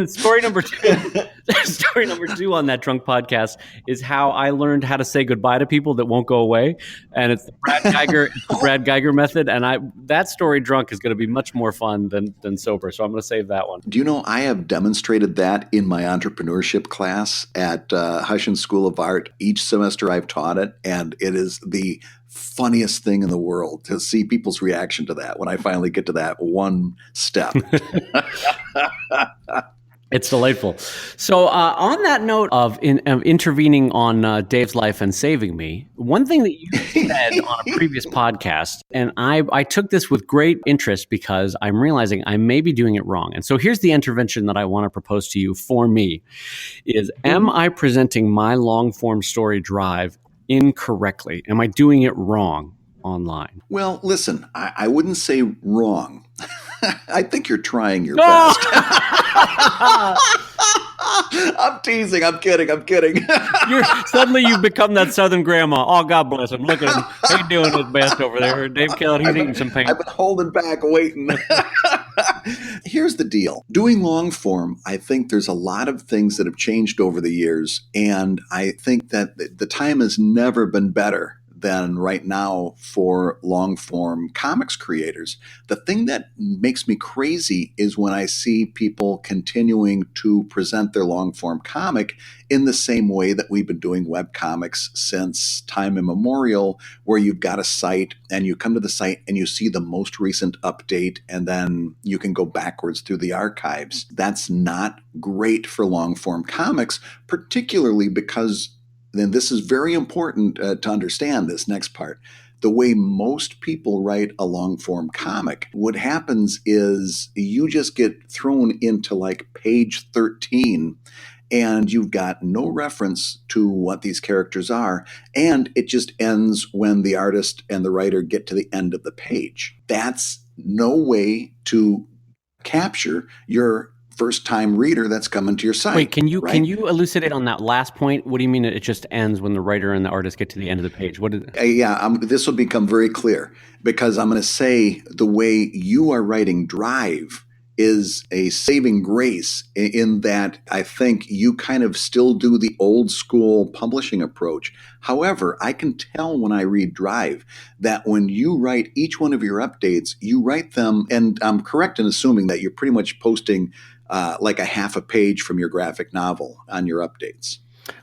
Story number 2 on that drunk podcast is how I learned how to say goodbye to people that won't go away. And it's the Brad Guigar method. And that story drunk is going to be much more fun than sober. So I'm going to save that one. Do you know I have demonstrated that in my entrepreneurship class at Hushin School of Art. Each semester I've taught it, and it is the funniest thing in the world to see people's reaction to that when I finally get to that one step. It's delightful. So, on that note of intervening on Dave's life and saving me, one thing that you said on a previous podcast, and I took this with great interest because I'm realizing I may be doing it wrong. And so here's the intervention that I want to propose to you for me is, am I presenting my long form story drive incorrectly? Am I doing it wrong online? Well, listen, I wouldn't say wrong. I think you're trying your best. I'm teasing. I'm kidding. Suddenly you've become that Southern grandma. Oh, God bless him. Look at him. He's doing his best over there. Dave Kellett, he's eating some paint. I've been holding back, waiting. Here's the deal. Doing long form, I think there's a lot of things that have changed over the years. And I think that the time has never been better than right now for long form comics creators. The thing that makes me crazy is when I see people continuing to present their long form comic in the same way that we've been doing webcomics since time immemorial, where you've got a site and you come to the site and you see the most recent update and then you can go backwards through the archives. That's not great for long form comics, particularly because then this is very important to understand this next part. The way most people write a long form comic, what happens is you just get thrown into like page 13 and you've got no reference to what these characters are. And it just ends when the artist and the writer get to the end of the page. That's no way to capture your first-time reader that's coming to your site. Wait, can you elucidate on that last point? What do you mean it just ends when the writer and the artist get to the end of the page? What is it? This will become very clear because I'm going to say the way you are writing Drive is a saving grace in that I think you kind of still do the old school publishing approach. However, I can tell when I read Drive that when you write each one of your updates, you write them, and I'm correct in assuming that you're pretty much posting like a half a page from your graphic novel on your updates.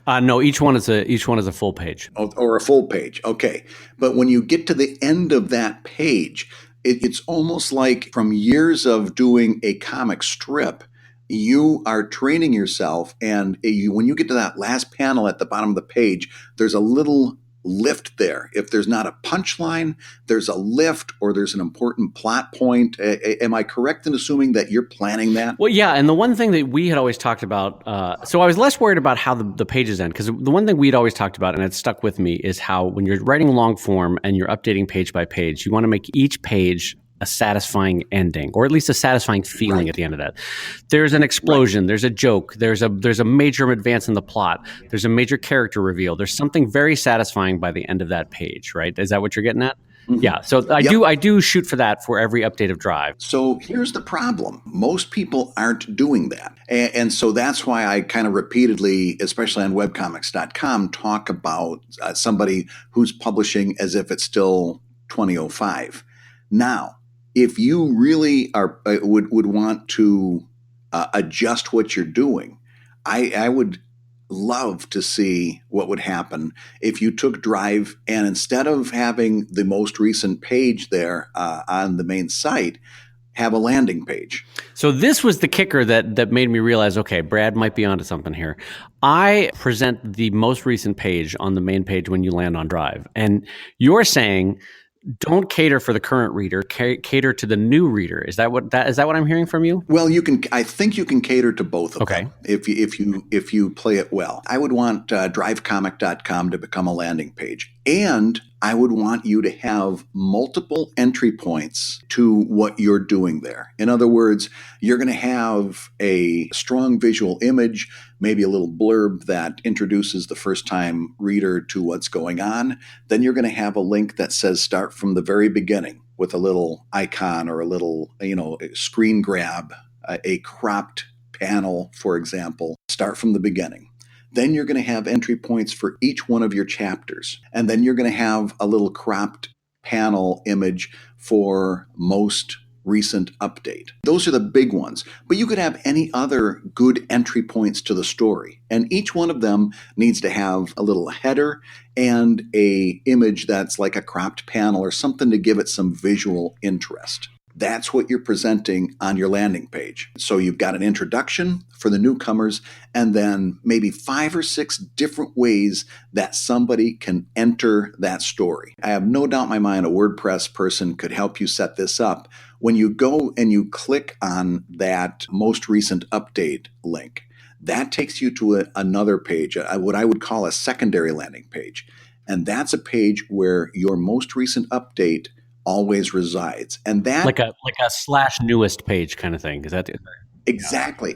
No, each one is a full page. Or a full page. Okay. But when you get to the end of that page, it's almost like from years of doing a comic strip, you are training yourself. And when you get to that last panel at the bottom of the page, there's a little lift there. If there's not a punchline, there's a lift or there's an important plot point. Am I correct in assuming that you're planning that? Well, yeah. And the one thing that we had always talked about, so I was less worried about how the pages end, because the one thing we'd always talked about, and it stuck with me, is how when you're writing long form and you're updating page by page, you want to make each page a satisfying ending, or at least a satisfying feeling at the end of that. There's an explosion, there's a joke, there's a major advance in the plot, there's a major character reveal, there's something very satisfying by the end of that page, right? Is that what you're getting at? Mm-hmm. Yeah. So I do shoot for that for every update of Drive. So here's the problem. Most people aren't doing that. And so that's why I kind of repeatedly, especially on webcomics.com, talk about somebody who's publishing as if it's still 2005. Now, if you really would want to adjust what you're doing, I would love to see what would happen if you took Drive and instead of having the most recent page there on the main site, have a landing page. So this was the kicker that made me realize, okay, Brad might be onto something here. I present the most recent page on the main page when you land on Drive, and you're saying don't cater for the current reader, cater to the new reader. Is that what I'm hearing from you? Well, you can. I think you can cater to both of them if you play it well. I would want drivecomic.com to become a landing page, and I would want you to have multiple entry points to what you're doing there. In other words, you're going to have a strong visual image, maybe a little blurb that introduces the first-time reader to what's going on. Then you're going to have a link that says start from the very beginning with a little icon or a little, screen grab, a cropped panel, for example. Start from the beginning. Then you're going to have entry points for each one of your chapters. And then you're going to have a little cropped panel image for most recent update. Those are the big ones. But you could have any other good entry points to the story. And each one of them needs to have a little header and a image that's like a cropped panel or something to give it some visual interest. that's what you're presenting on your landing page. So you've got an introduction for the newcomers, and then maybe 5 or 6 different ways that somebody can enter that story. I have no doubt in my mind a WordPress person could help you set this up. When you go and you click on that most recent update link, that takes you to another page, what I would call a secondary landing page. And that's a page where your most recent update always resides. And that like a slash newest page kind of thing. Is that Exactly.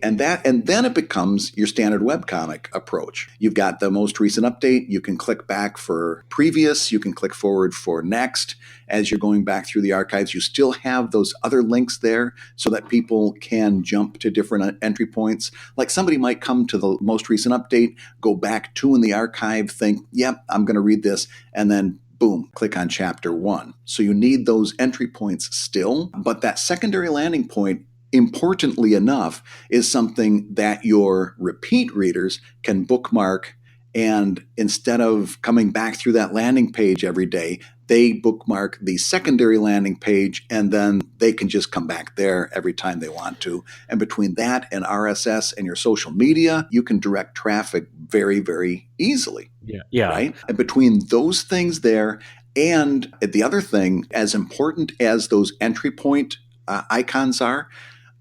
And then it becomes your standard webcomic approach. You've got the most recent update. You can click back for previous. You can click forward for next. As you're going back through the archives, you still have those other links there so that people can jump to different entry points. Like somebody might come to the most recent update, go back to in the archive, think, yep, I'm going to read this, and then boom, click on chapter 1. So you need those entry points still, but that secondary landing point, importantly enough, is something that your repeat readers can bookmark. And instead of coming back through that landing page every day, they bookmark the secondary landing page, and then they can just come back there every time they want to. And between that and RSS and your social media, you can direct traffic very, very easily. Yeah. Right? And between those things there and the other thing, as important as those entry point icons are,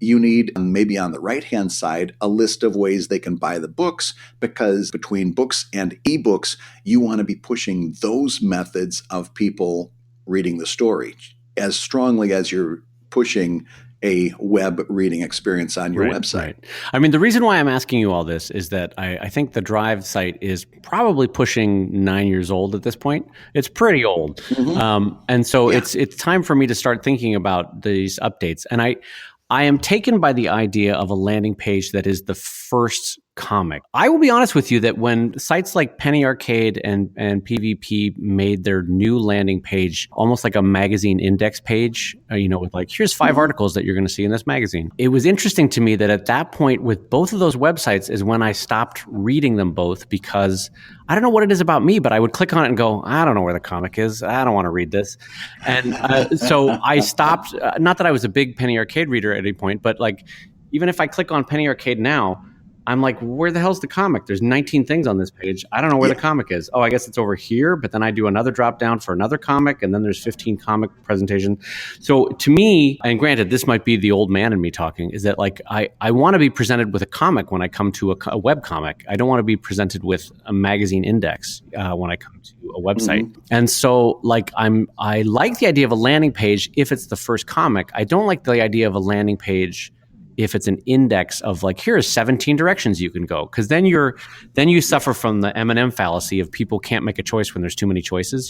you need, maybe on the right-hand side, a list of ways they can buy the books, because between books and ebooks, you want to be pushing those methods of people reading the story as strongly as you're pushing a web reading experience on your website. Right. I mean, the reason why I'm asking you all this is that I think the Drive site is probably pushing 9 years old at this point. It's pretty old. Mm-hmm. And so it's time for me to start thinking about these updates. And I am taken by the idea of a landing page that is the first comic. I will be honest with you that when sites like Penny Arcade and PvP made their new landing page almost like a magazine index page, with like, here's 5 articles that you're going to see in this magazine. It was interesting to me that at that point with both of those websites is when I stopped reading them both, because I don't know what it is about me, but I would click on it and go, I don't know where the comic is. I don't want to read this. And so I stopped, not that I was a big Penny Arcade reader at any point, but like, even if I click on Penny Arcade now, I'm like, where the hell's the comic? There's 19 things on this page. I don't know where the comic is. Oh, I guess it's over here. But then I do another drop down for another comic, and then there's 15 comic presentation. So to me, and granted, this might be the old man in me talking, is that like I want to be presented with a comic when I come to a web comic. I don't want to be presented with a magazine index when I come to a website. Mm-hmm. And so like I like the idea of a landing page if it's the first comic. I don't like the idea of a landing page if it's an index of like, here's 17 directions you can go, because then you suffer from the M&M fallacy of people can't make a choice when there's too many choices,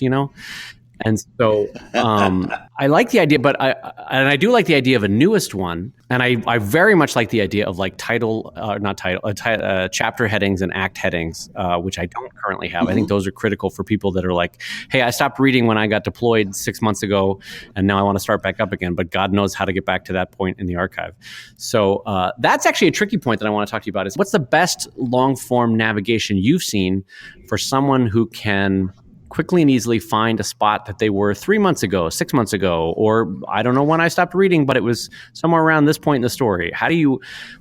And so I like the idea, but I do like the idea of a newest one, and I very much like the idea of like chapter headings and act headings, which I don't currently have. Mm-hmm. I think those are critical for people that are like, hey, I stopped reading when I got deployed 6 months ago, and now I want to start back up again, but God knows how to get back to that point in the archive. So that's actually a tricky point that I want to talk to you about is what's the best long form navigation you've seen for someone who can quickly and easily find a spot that they were 3 months ago, 6 months ago, or I don't know when I stopped reading, but it was somewhere around this point in the story.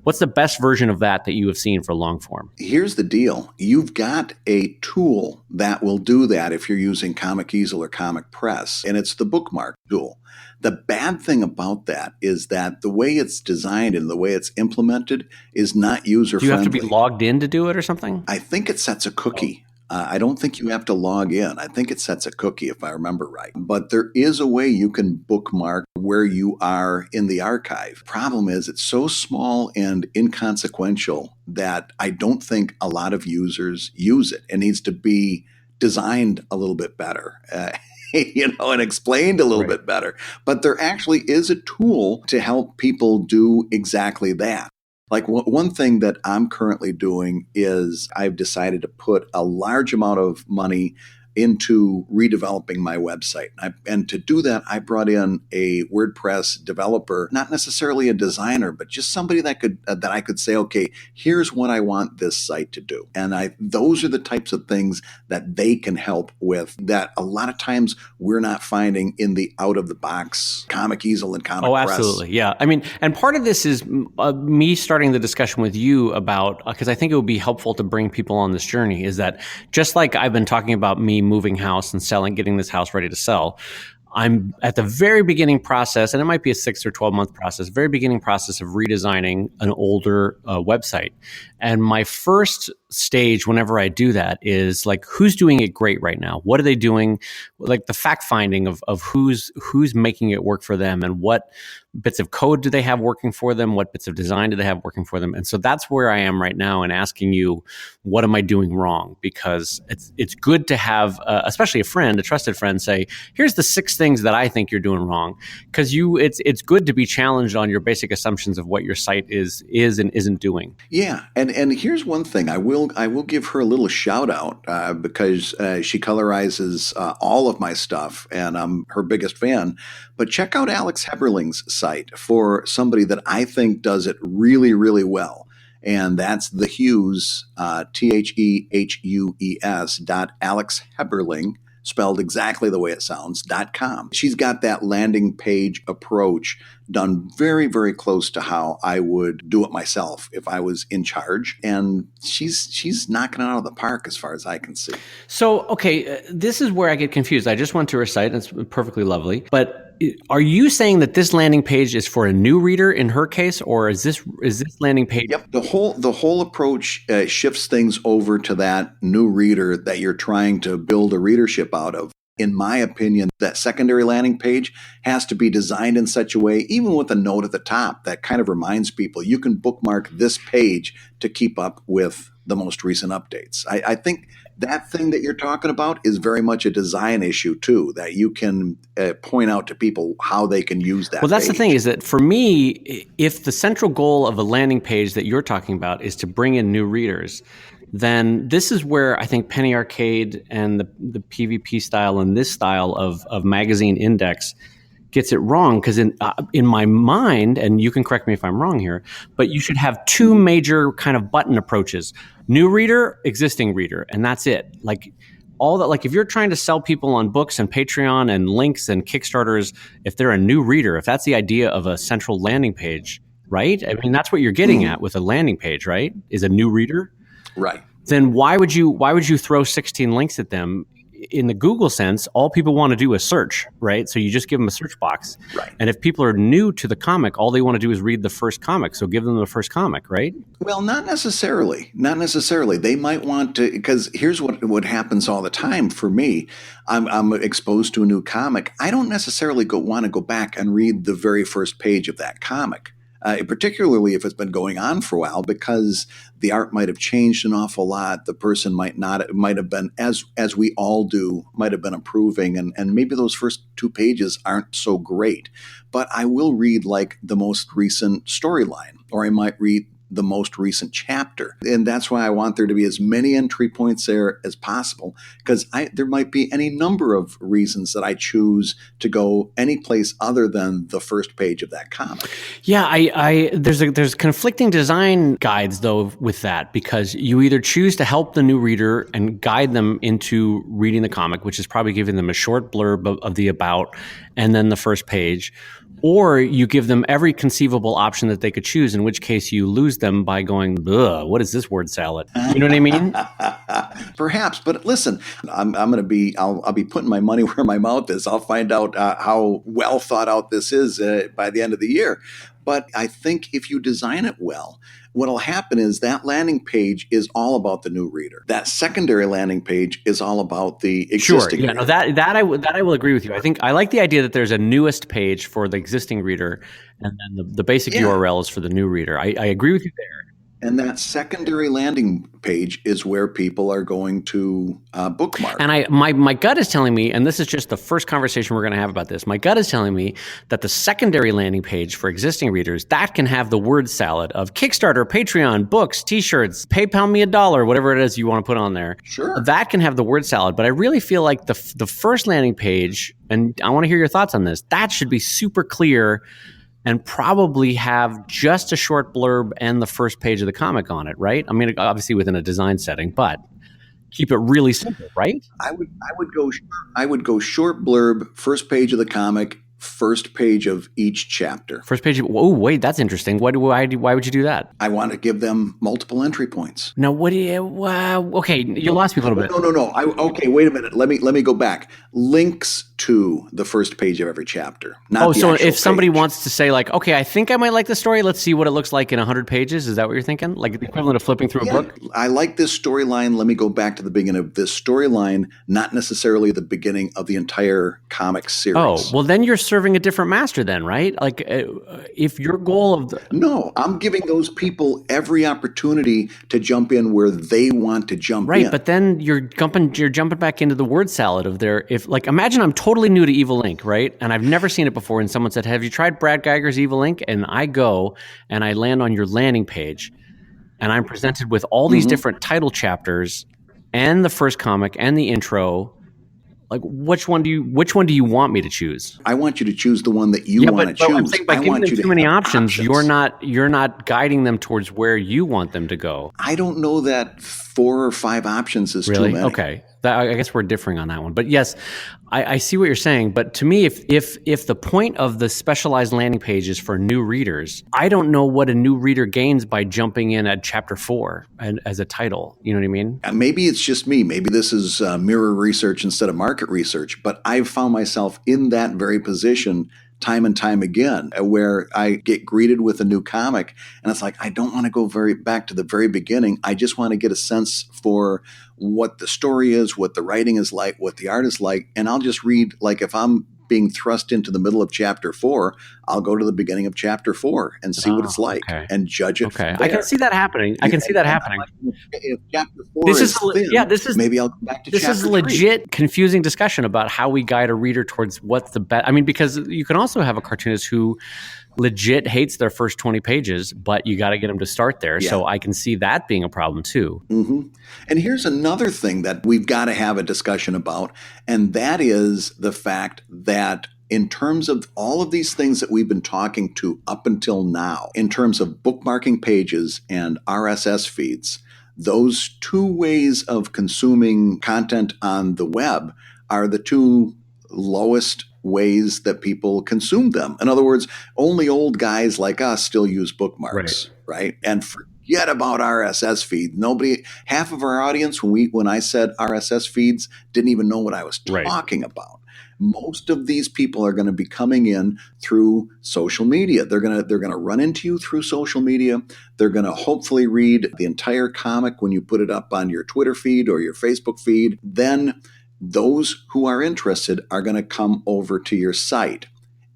What's the best version of that you have seen for long form? Here's the deal. You've got a tool that will do that if you're using Comic Easel or Comic Press, and it's the bookmark tool. The bad thing about that is that the way it's designed and the way it's implemented is not user-friendly. Do you have to be logged in to do it or something? I think it sets a cookie. I don't think you have to log in. I think it sets a cookie, if I remember right. But there is a way you can bookmark where you are in the archive. Problem is, it's so small and inconsequential that I don't think a lot of users use it. It needs to be designed a little bit better. And explained a little bit better. But there actually is a tool to help people do exactly that. Like one thing that I'm currently doing is I've decided to put a large amount of money into redeveloping my website. And to do that, I brought in a WordPress developer, not necessarily a designer, but just somebody that I could say, okay, here's what I want this site to do. And those are the types of things that they can help with that a lot of times we're not finding in the out-of-the-box Comic Easel and Comic Press. Absolutely. Yeah. I mean, and part of this is me starting the discussion with you about, because I think it would be helpful to bring people on this journey, is that just like I've been talking about me moving house and selling, getting this house ready to sell, I'm at the very beginning process, and it might be a 6 or 12 month process, very beginning process of redesigning an older website. And my first stage whenever I do that is like, who's doing it great right now? What are they doing? Like the fact finding of who's making it work for them, and what bits of code do they have working for them? What bits of design do they have working for them? And so that's where I am right now, and asking you, what am I doing wrong? Because it's good to have, especially a trusted friend, say, here's the 6 things that I think you're doing wrong. Because it's good to be challenged on your basic assumptions of what your site is and isn't doing. Yeah, and here's one thing I will give her a little shout out because she colorizes all of my stuff, and I'm her biggest fan. But check out Alex Heberling's site for somebody that I think does it really, really well. And that's the Hughes, TheHues .Alex spelled exactly the way it sounds, .com. She's got that landing page approach done very, very close to how I would do it myself if I was in charge. And she's knocking it out of the park as far as I can see. So, okay, this is where I get confused. I just went to her site, and it's perfectly lovely. But are you saying that this landing page is for a new reader in her case, or is this landing page? Yep. The whole approach shifts things over to that new reader that you're trying to build a readership out of. In my opinion, that secondary landing page has to be designed in such a way, even with a note at the top, that kind of reminds people you can bookmark this page to keep up with the most recent updates. I think that thing that you're talking about is very much a design issue too, that you can point out to people how they can use that. Well, that's page. The thing is that for me, if the central goal of a landing page that you're talking about is to bring in new readers, then this is where I think Penny Arcade and the PvP style and this style of magazine index gets it wrong. Because in my mind, and you can correct me if I'm wrong here, but you should have 2 major kind of button approaches: new reader, existing reader, and that's it. Like all that. Like if you're trying to sell people on books and Patreon and links and Kickstarters, if they're a new reader, if that's the idea of a central landing page, right? I mean, that's what you're getting at with a landing page, right? Is a new reader. Right. Then why would you throw 16 links at them? In the Google sense, all people want to do is search, right? So you just give them a search box. Right. And if people are new to the comic, all they want to do is read the first comic. So give them the first comic, right? Well, not necessarily. Not necessarily. They might want to, because here's what happens all the time for me. I'm exposed to a new comic. I don't necessarily want to go back and read the very first page of that comic. Particularly if it's been going on for a while, because the art might have changed an awful lot. The person might have been, as we all do, might have been improving, and maybe those first 2 pages aren't so great. But I will read like the most recent storyline, or I might read the most recent chapter. And that's why I want there to be as many entry points there as possible, because there might be any number of reasons that I choose to go any place other than the first page of that comic. Yeah, there's conflicting design guides though with that, because you either choose to help the new reader and guide them into reading the comic, which is probably giving them a short blurb of the about and then the first page, or you give them every conceivable option that they could choose, in which case you lose them by going, ugh, what is this word salad? You know what I mean? Perhaps, but listen, I'll be putting my money where my mouth is. I'll find out how well thought out this is by the end of the year. But I think if you design it well, what'll happen is that landing page is all about the new reader. That secondary landing page is all about the existing reader. No, that I will agree with you. I think I like the idea that there's a newest page for the existing reader, and then the basic URL is for the new reader. I agree with you there. And that secondary landing page is where people are going to bookmark. And my gut is telling me, and this is just the first conversation we're going to have about this, my gut is telling me that the secondary landing page for existing readers, that can have the word salad of Kickstarter, Patreon, books, t-shirts, PayPal me $1, whatever it is you want to put on there. Sure. That can have the word salad. But I really feel like the first landing page, and I want to hear your thoughts on this, that should be super clear and probably have just a short blurb and the first page of the comic on it, right? I mean, obviously within a design setting, but keep it really simple, right? I would go short blurb, first page of the comic, first page of each chapter. First page. Oh, wait, that's interesting. Why would you do that? I want to give them multiple entry points. Now, what do you? Okay, you lost me a little bit. No. Okay, wait a minute. Let me go back. Links to the first page of every chapter. Not the so actual if somebody page. wants to say like, okay, I think I might like the story. Let's see what it looks like in 100 pages. Is that what you're thinking? Like the equivalent of flipping through a book? I like this storyline. Let me go back to the beginning of this storyline, not necessarily the beginning of the entire comic series. Oh, well, then you're serving a different master then, right? Like if your goal of No, I'm giving those people every opportunity to jump in where they want to jump in. Right, but then you're jumping back into the word salad of imagine I'm totally new to Evil Inc., right? And I've never seen it before, and someone said, have you tried Brad Guigar's Evil Inc.? And I go and I land on your landing page and I'm presented with all these different title chapters and the first comic and the intro. Like which one do you want me to choose? I want you to choose the one that you want to choose. I'm saying by giving them too many options, you're not guiding them towards where you want them to go. I don't know that 4 or 5 options is really too many. Okay. I guess we're differing on that one. But yes, I see what you're saying. But to me, if the point of the specialized landing page is for new readers, I don't know what a new reader gains by jumping in at chapter 4 and as a title. You know what I mean? Maybe it's just me. Maybe this is mirror research instead of market research. But I've found myself in that very position time and time again, where I get greeted with a new comic and it's like, I don't want to go back to the very beginning. I just want to get a sense for what the story is, what the writing is like, what the art is like. And I'll just read, like if I'm being thrust into the middle of chapter 4, I'll go to the beginning of chapter 4 and see what it's like and judge it. Okay. I can see that happening. If chapter 4 is thin, maybe I'll come back to chapter 3. This is a legit confusing discussion about how we guide a reader towards what's the best. I mean, because you can also have a cartoonist who legit hates their first 20 pages, but you got to get them to start there. Yeah. So I can see that being a problem too. Mm-hmm. And here's another thing that we've got to have a discussion about, and that is the fact that in terms of all of these things that we've been talking to up until now, in terms of bookmarking pages and RSS feeds, those 2 ways of consuming content on the web are the 2 lowest ways that people consume them. In other words, only old guys like us still use bookmarks, right? And forget about RSS feed. Half of our audience, when I said RSS feeds, didn't even know what I was talking about. Most of these people are going to be coming in through social media. They're going to run into you through social media. They're going to hopefully read the entire comic when you put it up on your Twitter feed or your Facebook feed. Then those who are interested are going to come over to your site.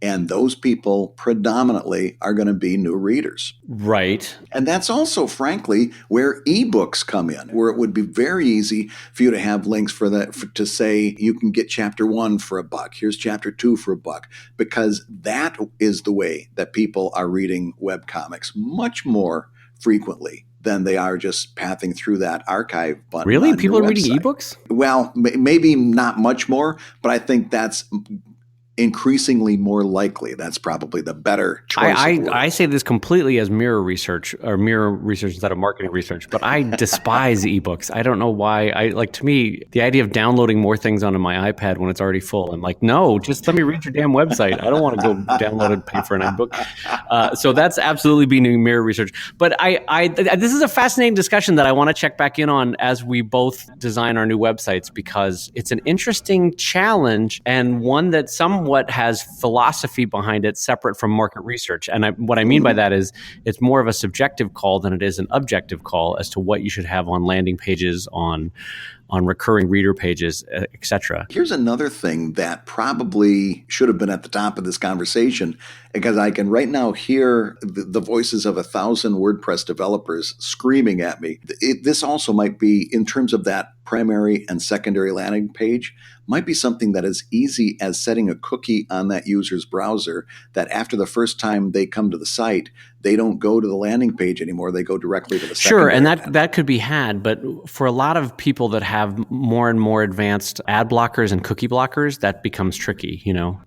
And those people predominantly are going to be new readers. Right. And that's also, frankly, where ebooks come in, where it would be very easy for you to have links for that, to say you can get chapter 1 for $1. Here's chapter 2 for $1, because that is the way that people are reading webcomics much more frequently than they are just pathing through that archive button. Really? People are reading ebooks? Well, maybe not much more, but I think that's increasingly more likely. That's probably the better choice. I say this completely as mirror research instead of marketing research, but I despise ebooks. I don't know why. To me, the idea of downloading more things onto my iPad when it's already full, I'm like, no, just let me read your damn website. I don't want to go download and pay for an ebook. So that's absolutely being mirror research. But this is a fascinating discussion that I want to check back in on as we both design our new websites, because it's an interesting challenge and one that somewhat has philosophy behind it separate from market research. And what I mean by that is it's more of a subjective call than it is an objective call as to what you should have on landing pages, on on recurring reader pages, etc. Here's another thing that probably should have been at the top of this conversation, because I can right now hear the voices of 1,000 WordPress developers screaming at me. This also might be, in terms of that primary and secondary landing page, might be something that is easy as setting a cookie on that user's browser, that after the first time they come to the site, they don't go to the landing page anymore. They go directly to the secondary. Sure, and that could be had, but for a lot of people that have more and more advanced ad blockers and cookie blockers, that becomes tricky,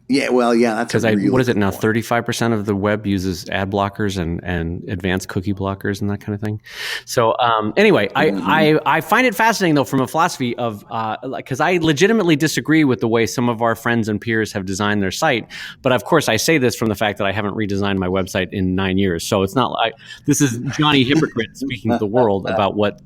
Yeah, well, yeah, that's because what is it now? 35% of the web uses ad blockers and advanced cookie blockers and that kind of thing. So anyway, I find it fascinating though from a philosophy of because I legitimately disagree with the way some of our friends and peers have designed their site, but of course I say this from the fact that I haven't redesigned my website in 9 years. So it's not like this is Johnny Hypocrite speaking to the world about what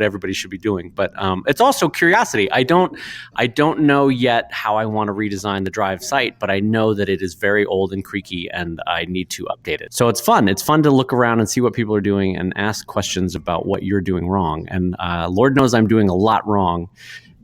everybody should be doing. But it's also curiosity. I don't know yet how I want to redesign the Drive site, but I know that it is very old and creaky and I need to update it. So it's fun. It's fun to look around and see what people are doing and ask questions about what you're doing wrong. And Lord knows I'm doing a lot wrong.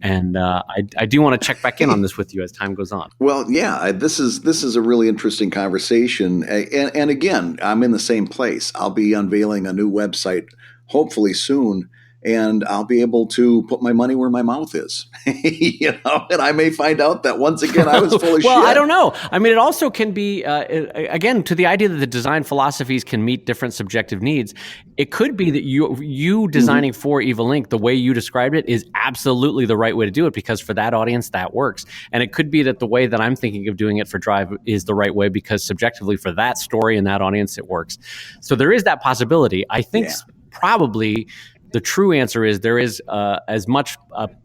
And I do want to check back in on this with you as time goes on. Well, yeah, this is a really interesting conversation. And again, I'm in the same place. I'll be unveiling a new website hopefully soon, and I'll be able to put my money where my mouth is. And I may find out that once again I was full of shit. Well, I don't know. I mean, it also can be, again, to the idea that the design philosophies can meet different subjective needs. It could be that you designing for Evil Ink, the way you described it, is absolutely the right way to do it, because for that audience, that works. And it could be that the way that I'm thinking of doing it for Drive is the right way, because subjectively for that story and that audience, it works. So there is that possibility. I think probably the true answer is there is as much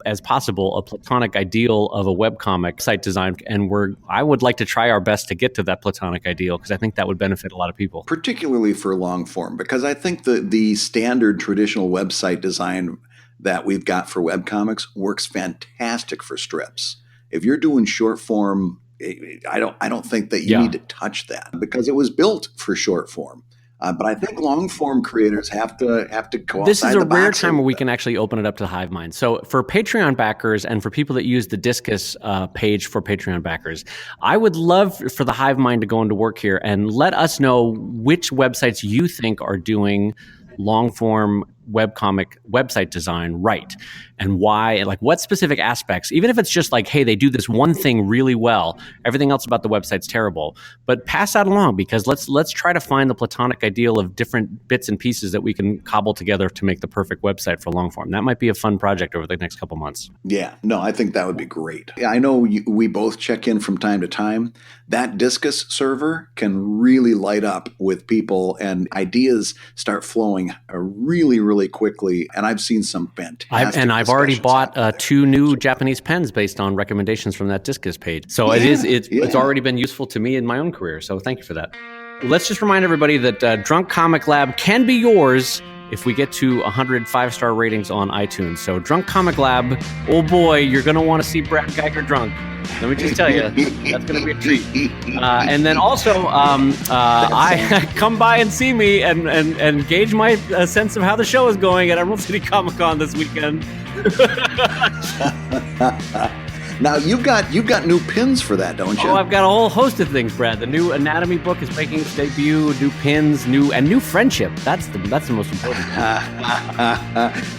as possible a platonic ideal of a webcomic site design, and I would like to try our best to get to that platonic ideal, because I think that would benefit a lot of people. Particularly for long form, because I think the standard traditional website design that we've got for webcomics works fantastic for strips. If you're doing short form, I don't think that you need to touch that, because it was built for short form. But I think long form creators have to go. This is a rare time where we can actually open it up to hive mind. So for Patreon backers and for people that use the Discus page for Patreon backers, I would love for the hive mind to go into work here and let us know which websites you think are doing long form webcomic website design right, and why, like what specific aspects, even if it's just like, hey, they do this one thing really well, everything else about the website's terrible, but pass that along, because let's try to find the platonic ideal of different bits and pieces that we can cobble together to make the perfect website for long form. That might be a fun project over the next couple months. Yeah, no, I think that would be great. I know we both check in from time to time. That Discus server can really light up with people, and ideas start flowing really, really quickly. And I've seen some fantastic. I've already bought 2 new Japanese pens based on recommendations from that Discus page. So it's already been useful to me in my own career. So thank you for that. Let's just remind everybody that Drunk Comic Lab can be yours if we get to 100 5-star ratings on iTunes. So Drunk Comic Lab, oh boy, you're going to want to see Brad Guigar drunk. Let me just tell you, that's going to be a treat. And then also, I come by and see me and gauge my sense of how the show is going at Emerald City Comic Con this weekend. Now you've got new pins for that, don't you? Oh, I've got a whole host of things, Brad. The new anatomy book is making its debut. New pins, new friendship. That's the most important.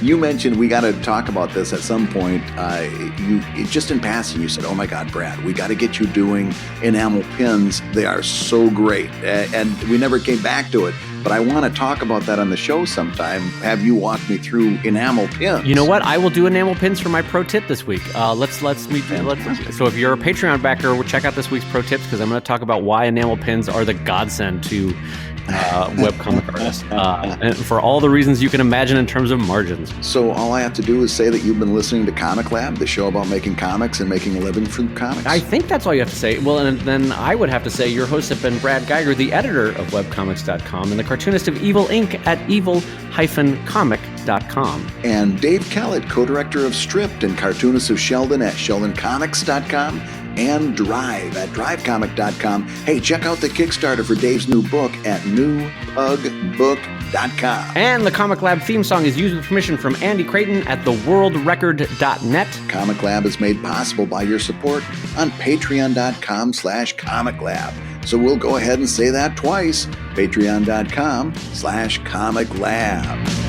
You mentioned we got to talk about this at some point. You just in passing, you said, "Oh my God, Brad, we got to get you doing enamel pins. They are so great," and we never came back to it. But I want to talk about that on the show sometime. Have you walk me through enamel pins? You know what? I will do enamel pins for my pro tip this week. Let's meet. So if you're a Patreon backer, check out this week's pro tips, because I'm going to talk about why enamel pins are the godsend to webcomic artists, and for all the reasons you can imagine in terms of margins. So all I have to do is say that you've been listening to ComicLab, the show about making comics and making a living from comics. I think that's all you have to say. Well, and then I would have to say your hosts have been Brad Guigar, the editor of webcomics.com, and the cartoonist of Evil Ink at evil-comic.com. And Dave Kellett, co-director of Stripped and cartoonist of Sheldon at sheldoncomics.com. and Drive at drivecomic.com. Hey, check out the Kickstarter for Dave's new book at newpugbook.com. And the Comic Lab theme song is used with permission from Andy Creighton at theworldrecord.net. Comic Lab is made possible by your support on patreon.com/comiclab. So we'll go ahead and say that twice, patreon.com/comiclab.